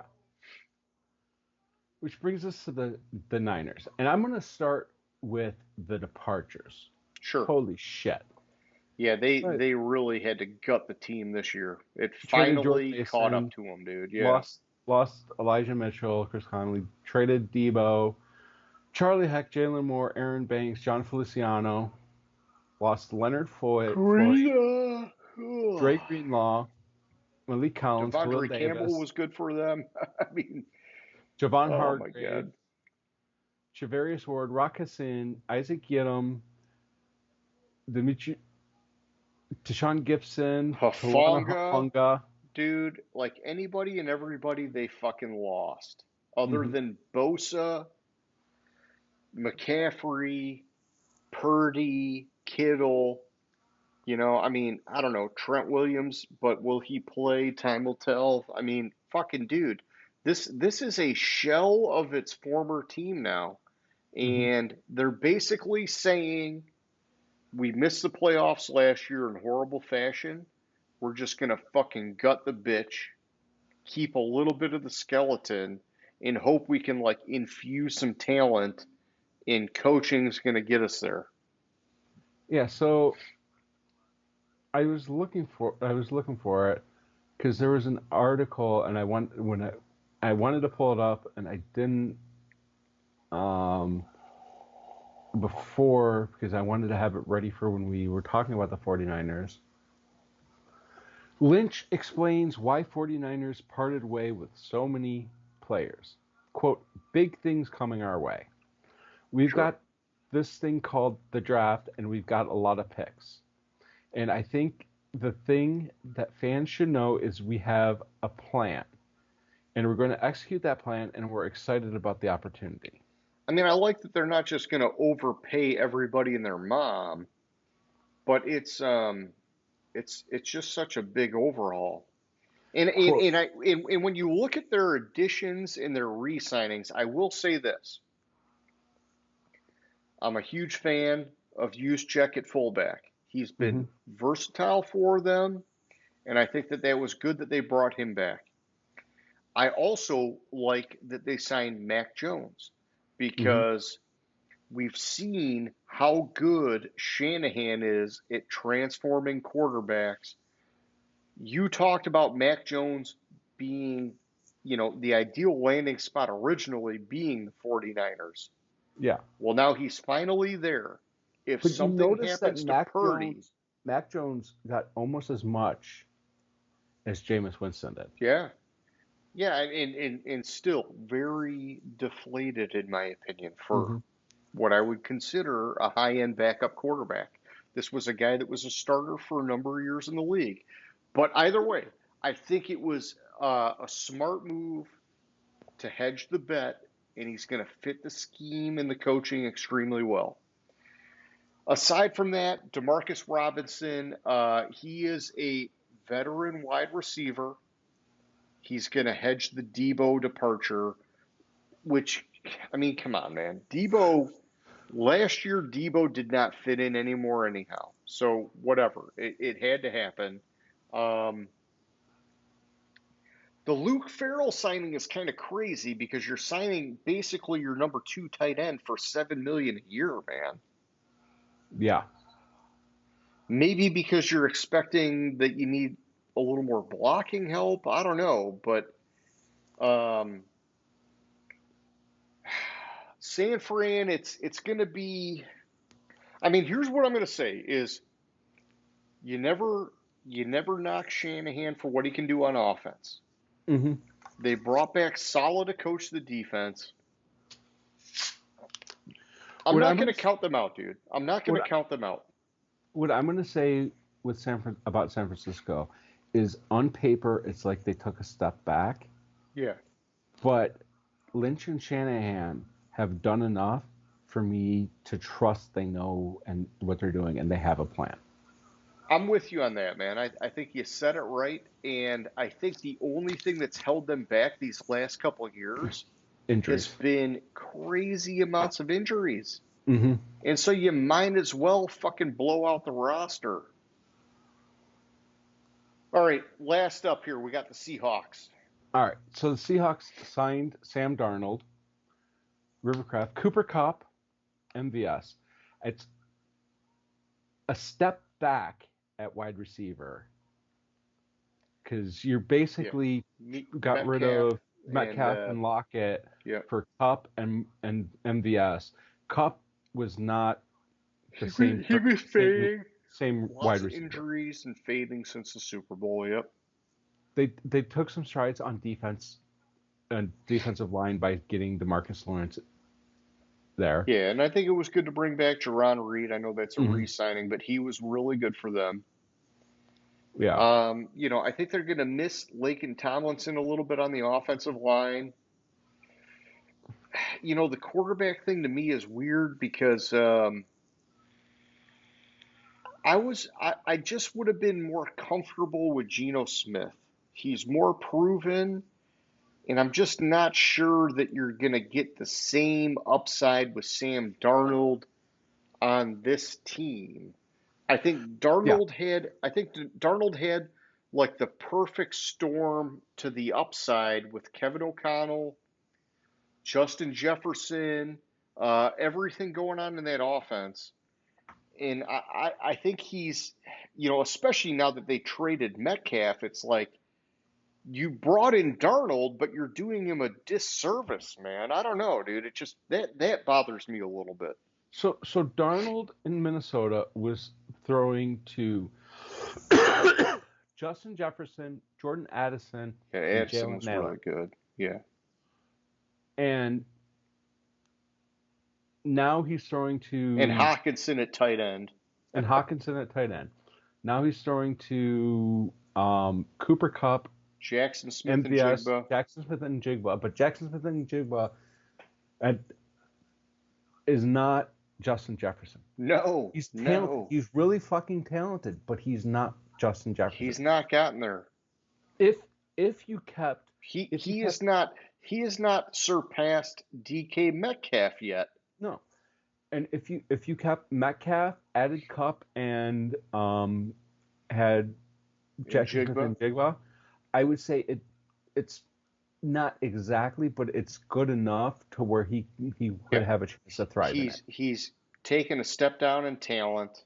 Which brings us to the Niners. And I'm going to start with the departures. Sure. Holy shit. Yeah, they really had to gut the team this year. It finally caught up to them, dude. Yeah. Lost Elijah Mitchell, Chris Conley, traded Debo, Charlie Heck, Jalen Moore, Aaron Banks, John Feliciano, lost Leonard Floyd, Drake Greenlaw, Malik Collins, Khalil Devondre Davis. Campbell was good for them. I mean, Javon oh Hargrave, my God. Chavarius Ward, Rock Hassan, Isaac Yiadom, Tashawn Gibson, Hufanga. Dude, like anybody and everybody they fucking lost. Other than Bosa, McCaffrey, Purdy, Kittle, I mean, I don't know, Trent Williams, but will he play? Time will tell. I mean, fucking dude, this is a shell of its former team now. And they're basically saying we missed the playoffs last year in horrible fashion. We're just going to fucking gut the bitch, keep a little bit of the skeleton, and hope we can like infuse some talent, and coaching's going to get us there. Yeah, so I was looking for it because there was an article, and I wanted to pull it up, and I didn't before because I wanted to have it ready for when we were talking about the 49ers. Lynch explains why 49ers parted way with so many players. Quote, big things coming our way. We've got this thing called the draft, and we've got a lot of picks. And I think the thing that fans should know is we have a plan. And we're going to execute that plan, and we're excited about the opportunity. I mean, I like that they're not just going to overpay everybody and their mom, but it's just such a big overhaul. And when you look at their additions and their re-signings, I will say this. I'm a huge fan of Juszczyk at fullback. He's been versatile for them, and I think that was good that they brought him back. I also like that they signed Mac Jones because we've seen how good Shanahan is at transforming quarterbacks. You talked about Mac Jones being, the ideal landing spot originally being the 49ers. Yeah. Well, now he's finally there. If something happens to Purdy, Mac Jones got almost as much as Jameis Winston did. Yeah. Yeah, and still very deflated in my opinion for what I would consider a high-end backup quarterback. This was a guy that was a starter for a number of years in the league. But either way, I think it was a smart move to hedge the bet, and he's going to fit the scheme and the coaching extremely well. Aside from that, Demarcus Robinson, he is a veteran wide receiver. He's going to hedge the Debo departure, which, I mean, come on, man. Last year, Debo did not fit in anymore anyhow. So, whatever. It had to happen. The Luke Farrell signing is kind of crazy because you're signing basically your number 2 tight end for $7 million a year, man. Yeah. Maybe because you're expecting that you need a little more blocking help. I don't know, but San Fran, it's going to be. I mean, here's what I'm going to say: is you never knock Shanahan for what he can do on offense. Mm-hmm. They brought back Saleh to coach the defense. I'm not going to count them out, dude. I'm not going to count them out. What I'm going to say with about San Francisco is, on paper, it's like they took a step back. Yeah. But Lynch and Shanahan have done enough for me to trust they know and what they're doing, and they have a plan. I'm with you on that, man. I think you said it right, and I think the only thing that's held them back these last couple of years Injuries. has been crazy amounts of injuries. Mm-hmm. And so you might as well fucking blow out the roster. All right, last up here, we got the Seahawks. All right, so the Seahawks signed Sam Darnold, Rivercraft, Cooper Kupp, MVS. It's a step back at wide receiver because you're basically got rid of Metcalf and Lockett for Kupp and MVS. Kupp was not the same. He was fading. Same Lots wide of receiver. Injuries and fading since the Super Bowl. Yep. They took some strides on defense and defensive line by getting DeMarcus Lawrence there. Yeah, and I think it was good to bring back Jaron Reed. I know that's a re-signing, but he was really good for them. Yeah. I think they're going to miss Laken Tomlinson a little bit on the offensive line. The quarterback thing to me is weird because I just would have been more comfortable with Geno Smith. He's more proven, and I'm just not sure that you're going to get the same upside with Sam Darnold on this team. I think Darnold had like the perfect storm to the upside with Kevin O'Connell, Justin Jefferson, everything going on in that offense. And I think he's, especially now that they traded Metcalf, it's like you brought in Darnold, but you're doing him a disservice, man. I don't know, dude. It just that bothers me a little bit. So Darnold in Minnesota was throwing to Justin Jefferson, Jordan Addison, and Addison was really good. Yeah. And now he's throwing to... And Hawkinson at tight end. Now he's throwing to Cooper Kupp, Jackson Smith, MVS, and Jigba. Jackson Smith and Jigba. But Jackson Smith and Jigba is not Justin Jefferson. No. He's talented. No. He's really fucking talented, but he's not Justin Jefferson. He's not gotten there. If you kept... He has not surpassed DK Metcalf yet. No. And if you kept Metcalf, added Kupp, and had Jackson Smith and Jigba, I would say it's not exactly, but it's good enough to where he would have a chance to thrive. He's taken a step down in talent.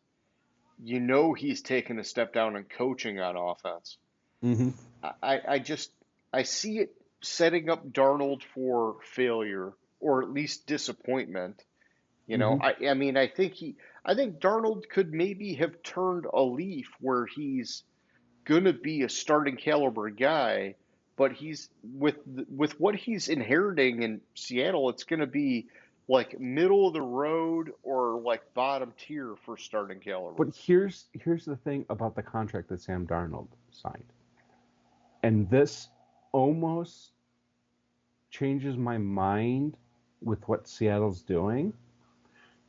He's taken a step down in coaching on offense. Mm-hmm. I see it setting up Darnold for failure or at least disappointment. Mm-hmm. I think Darnold could maybe have turned a leaf where he's going to be a starting caliber guy, but he's with what he's inheriting in Seattle, it's going to be like middle of the road or like bottom tier for starting caliber. But here's the thing about the contract that Sam Darnold signed, and this almost changes my mind with what Seattle's doing,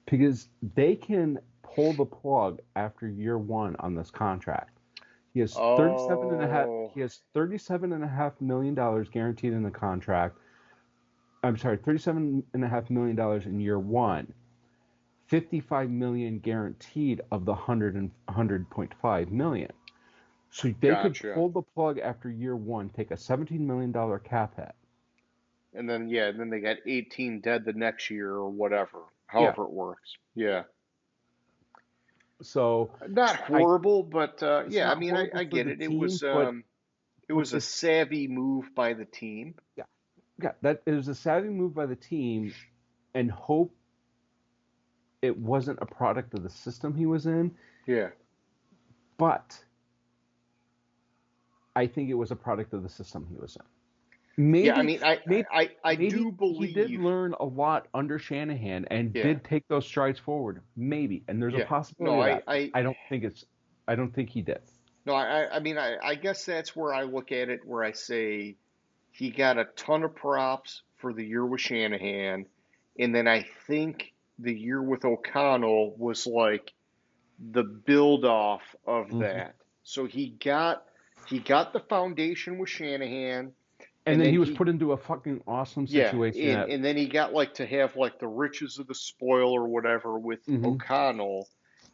because they can pull the plug after year one on this contract. He has 37 and a half. Oh, He has $37.5 million guaranteed in the contract. I'm sorry, $37.5 million in year one. 55 million guaranteed of the 100.5 million. So they could gotcha. pull the plug after year one, take a $17 million cap hit. And then yeah, and then they got 18 dead the next year or whatever, Yeah. however it works. Yeah, So not I horrible, but it's yeah, I not mean, horrible I for get the it. team, It but was a this savvy move by the team. yeah, yeah, that it was a savvy move by the team, and hope it wasn't a product of the system he was in, Yeah, but I think it was a product of the system he was in. yeah. I Maybe, mean, maybe, I maybe do he did believe. learn a lot under Shanahan and Yeah, did take those strides forward. Maybe, and there's a yeah. possibility No, of that. But I don't think he did. no, I mean, I guess that's where I look at it, where I say he got a ton of props for the year with Shanahan, and then I think the year with O'Connell was like the build off of Hmm. that. So he got the foundation with Shanahan, And and then then he was he put into a fucking awesome yeah, situation at. and then he got like to have like the riches of the spoil or whatever with Hmm. O'Connell,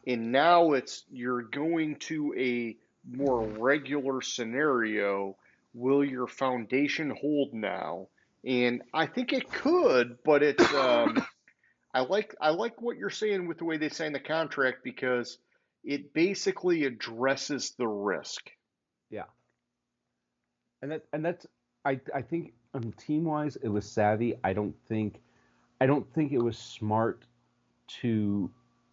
and now it's you're going to a more regular scenario. Will your foundation hold now? And I think it could, but it's I like what you're saying with the way they signed the contract because it basically addresses the risk. Yeah, and that's I think team wise it was savvy. I don't think it was smart to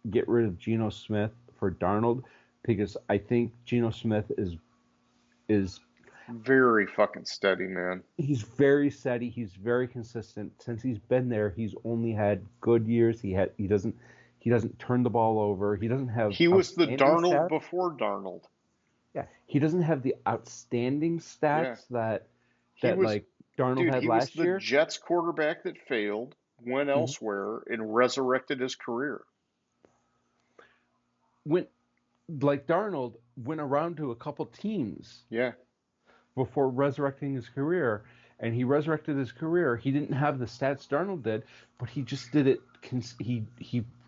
get rid of Geno Smith for Darnold, because I think Geno Smith is Very fucking steady, man. he's very steady, he's very consistent. Since he's been there, he's only had good years. He doesn't turn the ball over. He doesn't have He was the outstanding Darnold stats. before Darnold. Yeah, he doesn't have the outstanding Yeah. stats He that was, like Darnold dude, had he was last the year. Jets quarterback that failed, went Mhm. elsewhere, and resurrected his career. When like Darnold went around to a couple teams Yeah. before resurrecting his career, and he resurrected his career. He didn't have the stats Darnold did, but he just did it. He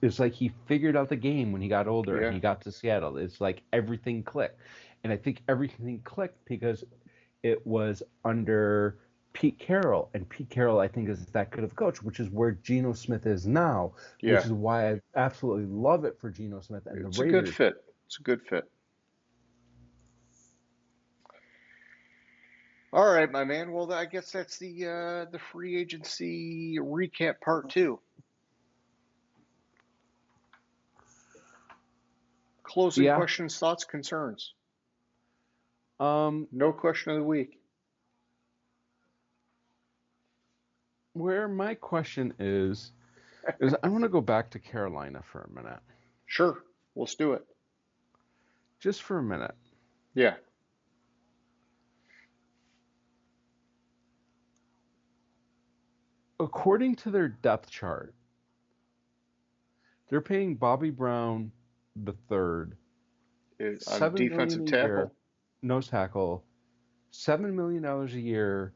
it's like he figured out the game when he got older and Yeah. he got to Seattle. It's like everything clicked, and I think everything clicked because it was under Pete Carroll, and Pete Carroll I think is that good of a coach, which is where Geno Smith is now, which Yeah. is why I absolutely love it for Geno Smith and the It's a good Raiders. fit. It's a good fit. All right, my man. Well, I guess that's the free agency recap part two. Closing Yeah. questions, thoughts, concerns. Um, No question of the week. where my question is I want to go back to Carolina for a minute. Sure, let's do it. Just for a minute. Yeah. According to their depth chart, they're paying Bobby Brown the third On $7 million defensive a year, tackle. nose tackle, $7 million a year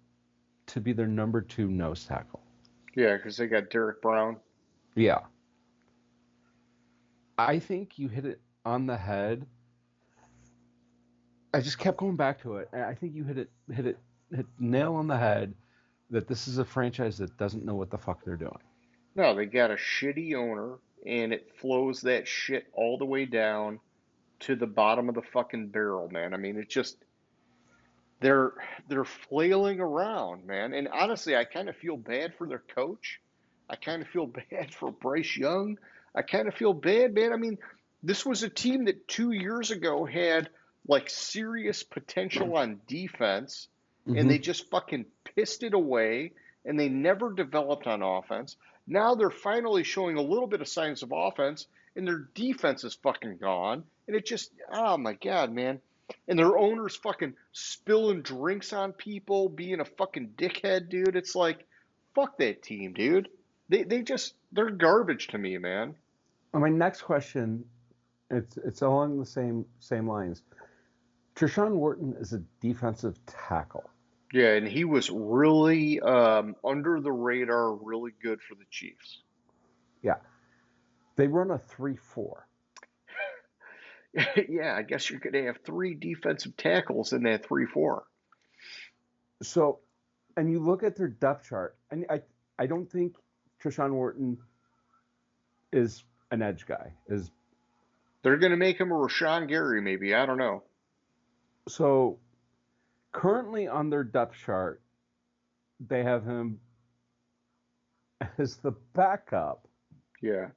to be their number two nose tackle. Yeah, because they got Derek Brown. Yeah. I think you hit it on the head. I just kept going back to it. And I think you hit nail on the head that this is a franchise that doesn't know what the fuck they're doing. No, they got a shitty owner, and it flows that shit all the way down to the bottom of the fucking barrel, man. I mean, it's just they're they're flailing around, man. And honestly, I kind of feel bad for their coach. I kind of feel bad for Bryce Young. I kind of feel bad, man. I mean, this was a team that 2 years ago had like serious potential on defense, and Mm-hmm. they just fucking pissed it away, and they never developed on offense. Now they're finally showing a little bit of signs of offense, and their defense is fucking gone. And it just, oh my God, man. And their owner's fucking spilling drinks on people, being a fucking dickhead, dude. It's like, fuck that team, dude. They're garbage to me, man. My next question, it's along the same lines. Trishawn Wharton is a defensive tackle. Yeah, and he was really under the radar, really good for the Chiefs. Yeah. They run a 3-4. Yeah, I guess you're going to have three defensive tackles in that 3-4. So, and you look at their depth chart, and I don't think Trishawn Wharton is an edge guy. They're going to make him a Rashawn Gary, maybe. I don't know. So, currently on their depth chart, they have him as the backup. Yeah.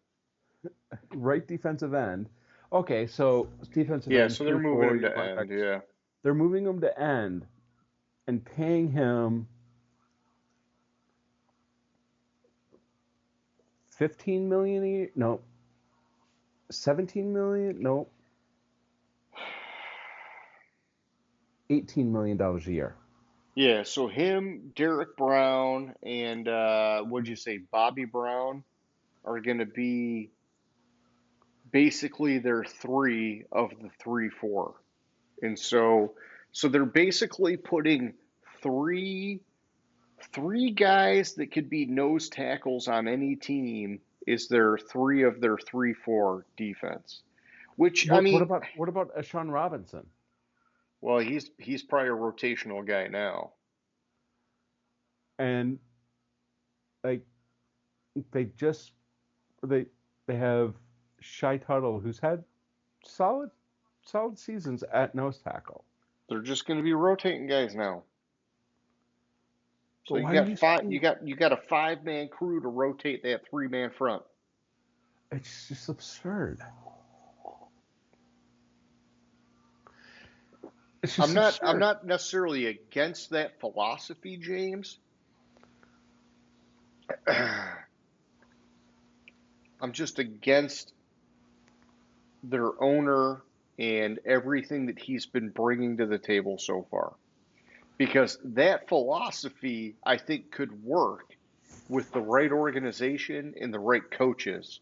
Right defensive end. Okay, so defensive Yeah, end. so they're moving him to end, yeah. They're moving him to end and paying him $15 million a year. No. 17 million? No. $18 million a year. Yeah, so him, Derek Brown, and what'd you say, Bobby Brown are going to be basically their three of the 3-4. And so they're basically putting three guys that could be nose tackles on any team is their three of their 3-4 defense. Which I mean, what about Ashawn Robinson? Well, he's probably a rotational guy now. And like they have Shy Tuttle, who's had solid seasons at nose tackle. They're just going to be rotating guys now. So But you got a 5-man crew to rotate that 3-man front. It's just absurd. I'm not necessarily against that philosophy, James. I'm just against their owner and everything that he's been bringing to the table so far. Because that philosophy, I think, could work with the right organization and the right coaches.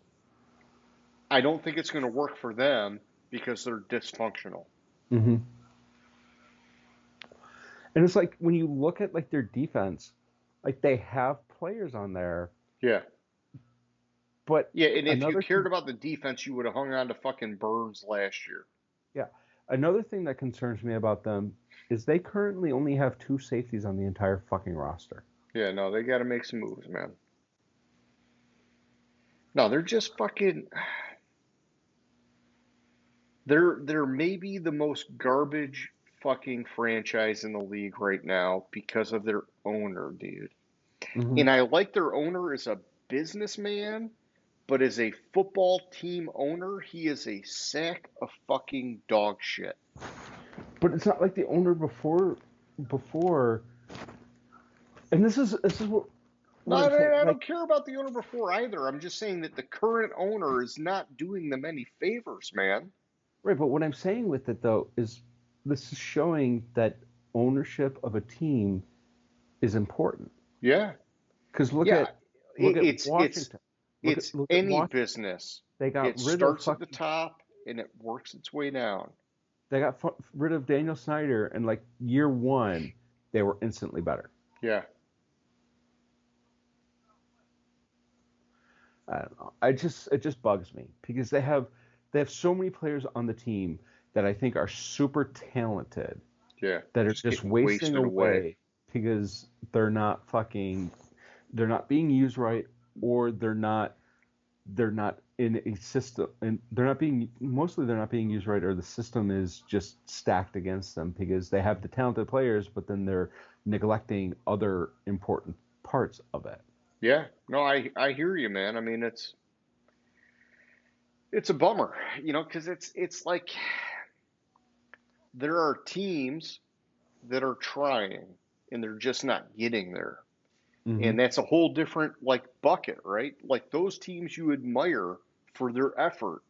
I don't think it's going to work for them because they're dysfunctional. Mm-hmm. And it's like when you look at like their defense, like they have players on there. Yeah. But yeah, and if you cared about the defense, you would have hung on to fucking Burns last year. Yeah. Another thing that concerns me about them is they currently only have 2 safeties on the entire fucking roster. Yeah, no, they got to make some moves, man. No, they're just fucking. They're maybe the most garbage fucking franchise in the league right now because of their owner, dude. Mm-hmm. And I like their owner as a businessman, but as a football team owner, he is a sack of fucking dog shit. But it's not like the owner before, and this is what. No, I don't care about the owner before either. I'm just saying that the current owner is not doing them any favors, man. Right, but what I'm saying with it though is this is showing that ownership of a team is important. Yeah. Because look at Washington. It's any business. They got it starts at the top and it works its way down. They got rid of Daniel Snyder, and like year 1, they were instantly better. Yeah. I don't know. It just bugs me because they have so many players on the team that I think are super talented. Yeah. That are just wasting away because they're not being used right, or they're not in a system, and they're not being used right, or the system is just stacked against them because they have the talented players, but then they're neglecting other important parts of it. Yeah, no, I hear you, man. I mean, it's a bummer, because it's like there are teams that are trying and they're just not getting there. Mm-hmm. And that's a whole different like bucket, right? Like those teams you admire for their effort.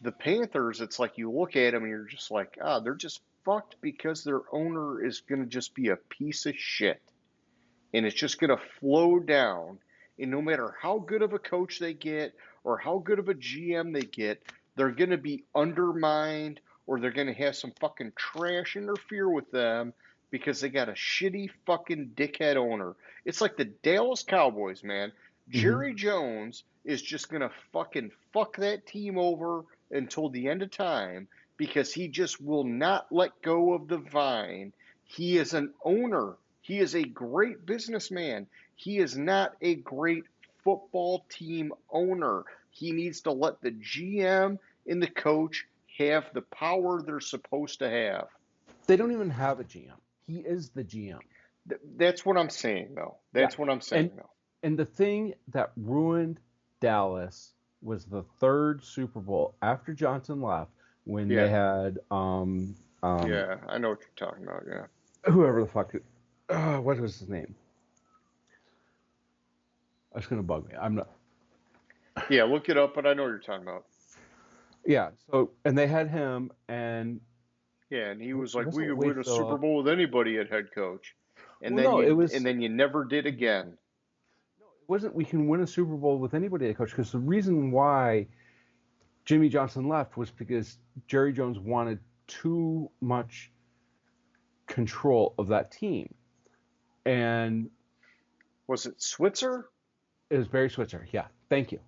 The Panthers, it's like you look at them and you're just like, they're just fucked because their owner is going to just be a piece of shit. And it's just going to flow down. And no matter how good of a coach they get or how good of a GM they get, they're going to be undermined or they're going to have some fucking trash interfere with them because they got a shitty fucking dickhead owner. It's like the Dallas Cowboys, man. Mm-hmm. Jerry Jones is just going to fucking fuck that team over until the end of time because he just will not let go of the vine. He is an owner. He is a great businessman. He is not a great football team owner. He needs to let the GM and the coach have the power they're supposed to have. They don't even have a GM. He is the GM. That's what I'm saying, though. Yeah. That's what I'm saying, though. And the thing that ruined Dallas was the third Super Bowl after Johnson left when they had yeah, I know what you're talking about. Yeah. Whoever the fuck. What was his name? That's gonna bug me. I'm not. Yeah, look it up, but I know what you're talking about. Yeah. So and they had him and. Yeah, and he was like, Wasn't "We could Wade win a Phillip. Super Bowl with anybody at head coach," and Well, no, it was. and then you never did again. It wasn't. We can win a Super Bowl with anybody at coach because the reason why Jimmy Johnson left was because Jerry Jones wanted too much control of that team, and Was it Switzer? it was Barry Switzer. Yeah, thank you.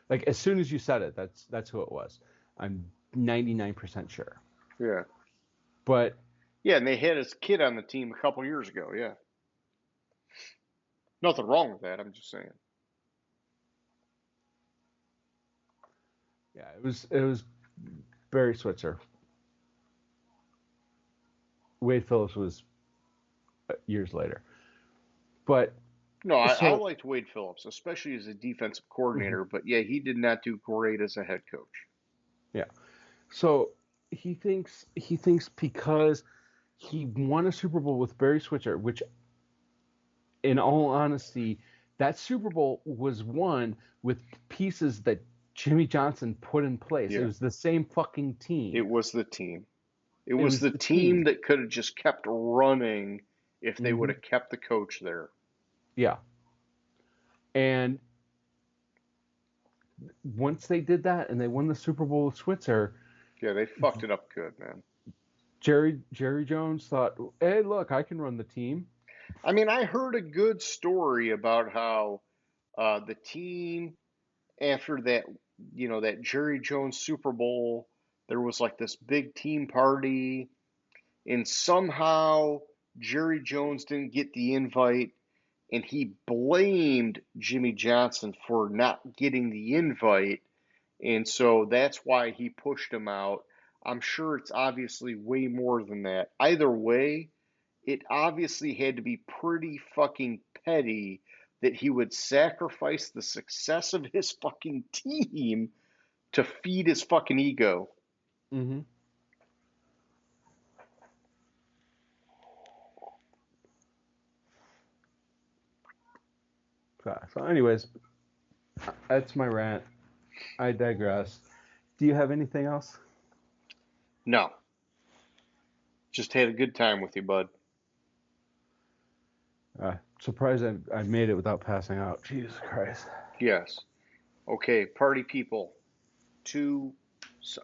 Like as soon as you said it, that's who it was. I'm 99% sure. Yeah. But yeah, and they had his kid on the team a couple years ago. Yeah. Nothing wrong with that. I'm just saying. yeah, it was Barry Switzer. Wade Phillips was years later. But no, I so, liked Wade Phillips, especially as a defensive coordinator. But yeah, he did not do great as a head coach. Yeah. So he thinks because he won a Super Bowl with Barry Switzer, which, in all honesty, that Super Bowl was won with pieces that Jimmy Johnson put in place. Yeah. It was the same fucking team. It was the team. It was the team that could have just kept running if they would have kept the coach there. Yeah. And once they did that and they won the Super Bowl with Switzer, yeah, they fucked it up good, man. Jerry Jones thought, hey, look, I can run the team. I mean, I heard a good story about how the team, after that, that Jerry Jones Super Bowl, there was like this big team party, and somehow Jerry Jones didn't get the invite, and he blamed Jimmy Johnson for not getting the invite, and so that's why he pushed him out. I'm sure it's obviously way more than that. Either way, it obviously had to be pretty fucking petty that he would sacrifice the success of his fucking team to feed his fucking ego. Mm-hmm. So anyways, that's my rant. I digress. Do you have anything else? No. Just had a good time with you, bud. Surprised I made it without passing out. Jesus Christ. Yes. Okay, party people.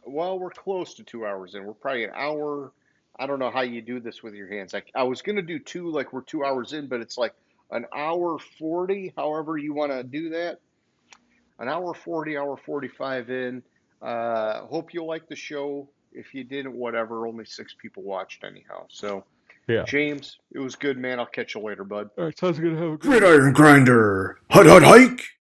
We're close to 2 hours in. We're probably an hour. I don't know how you do this with your hands. I was going to do two, like we're 2 hours in, but it's like an hour 40, however you want to do that. An hour 40, hour 45 in. Hope you like the show. If you didn't, whatever. Only 6 people watched anyhow. So, yeah. James, it was good, man. I'll catch you later, bud. All right, sounds good. Have a good Gridiron Grinder. Hut hut hike.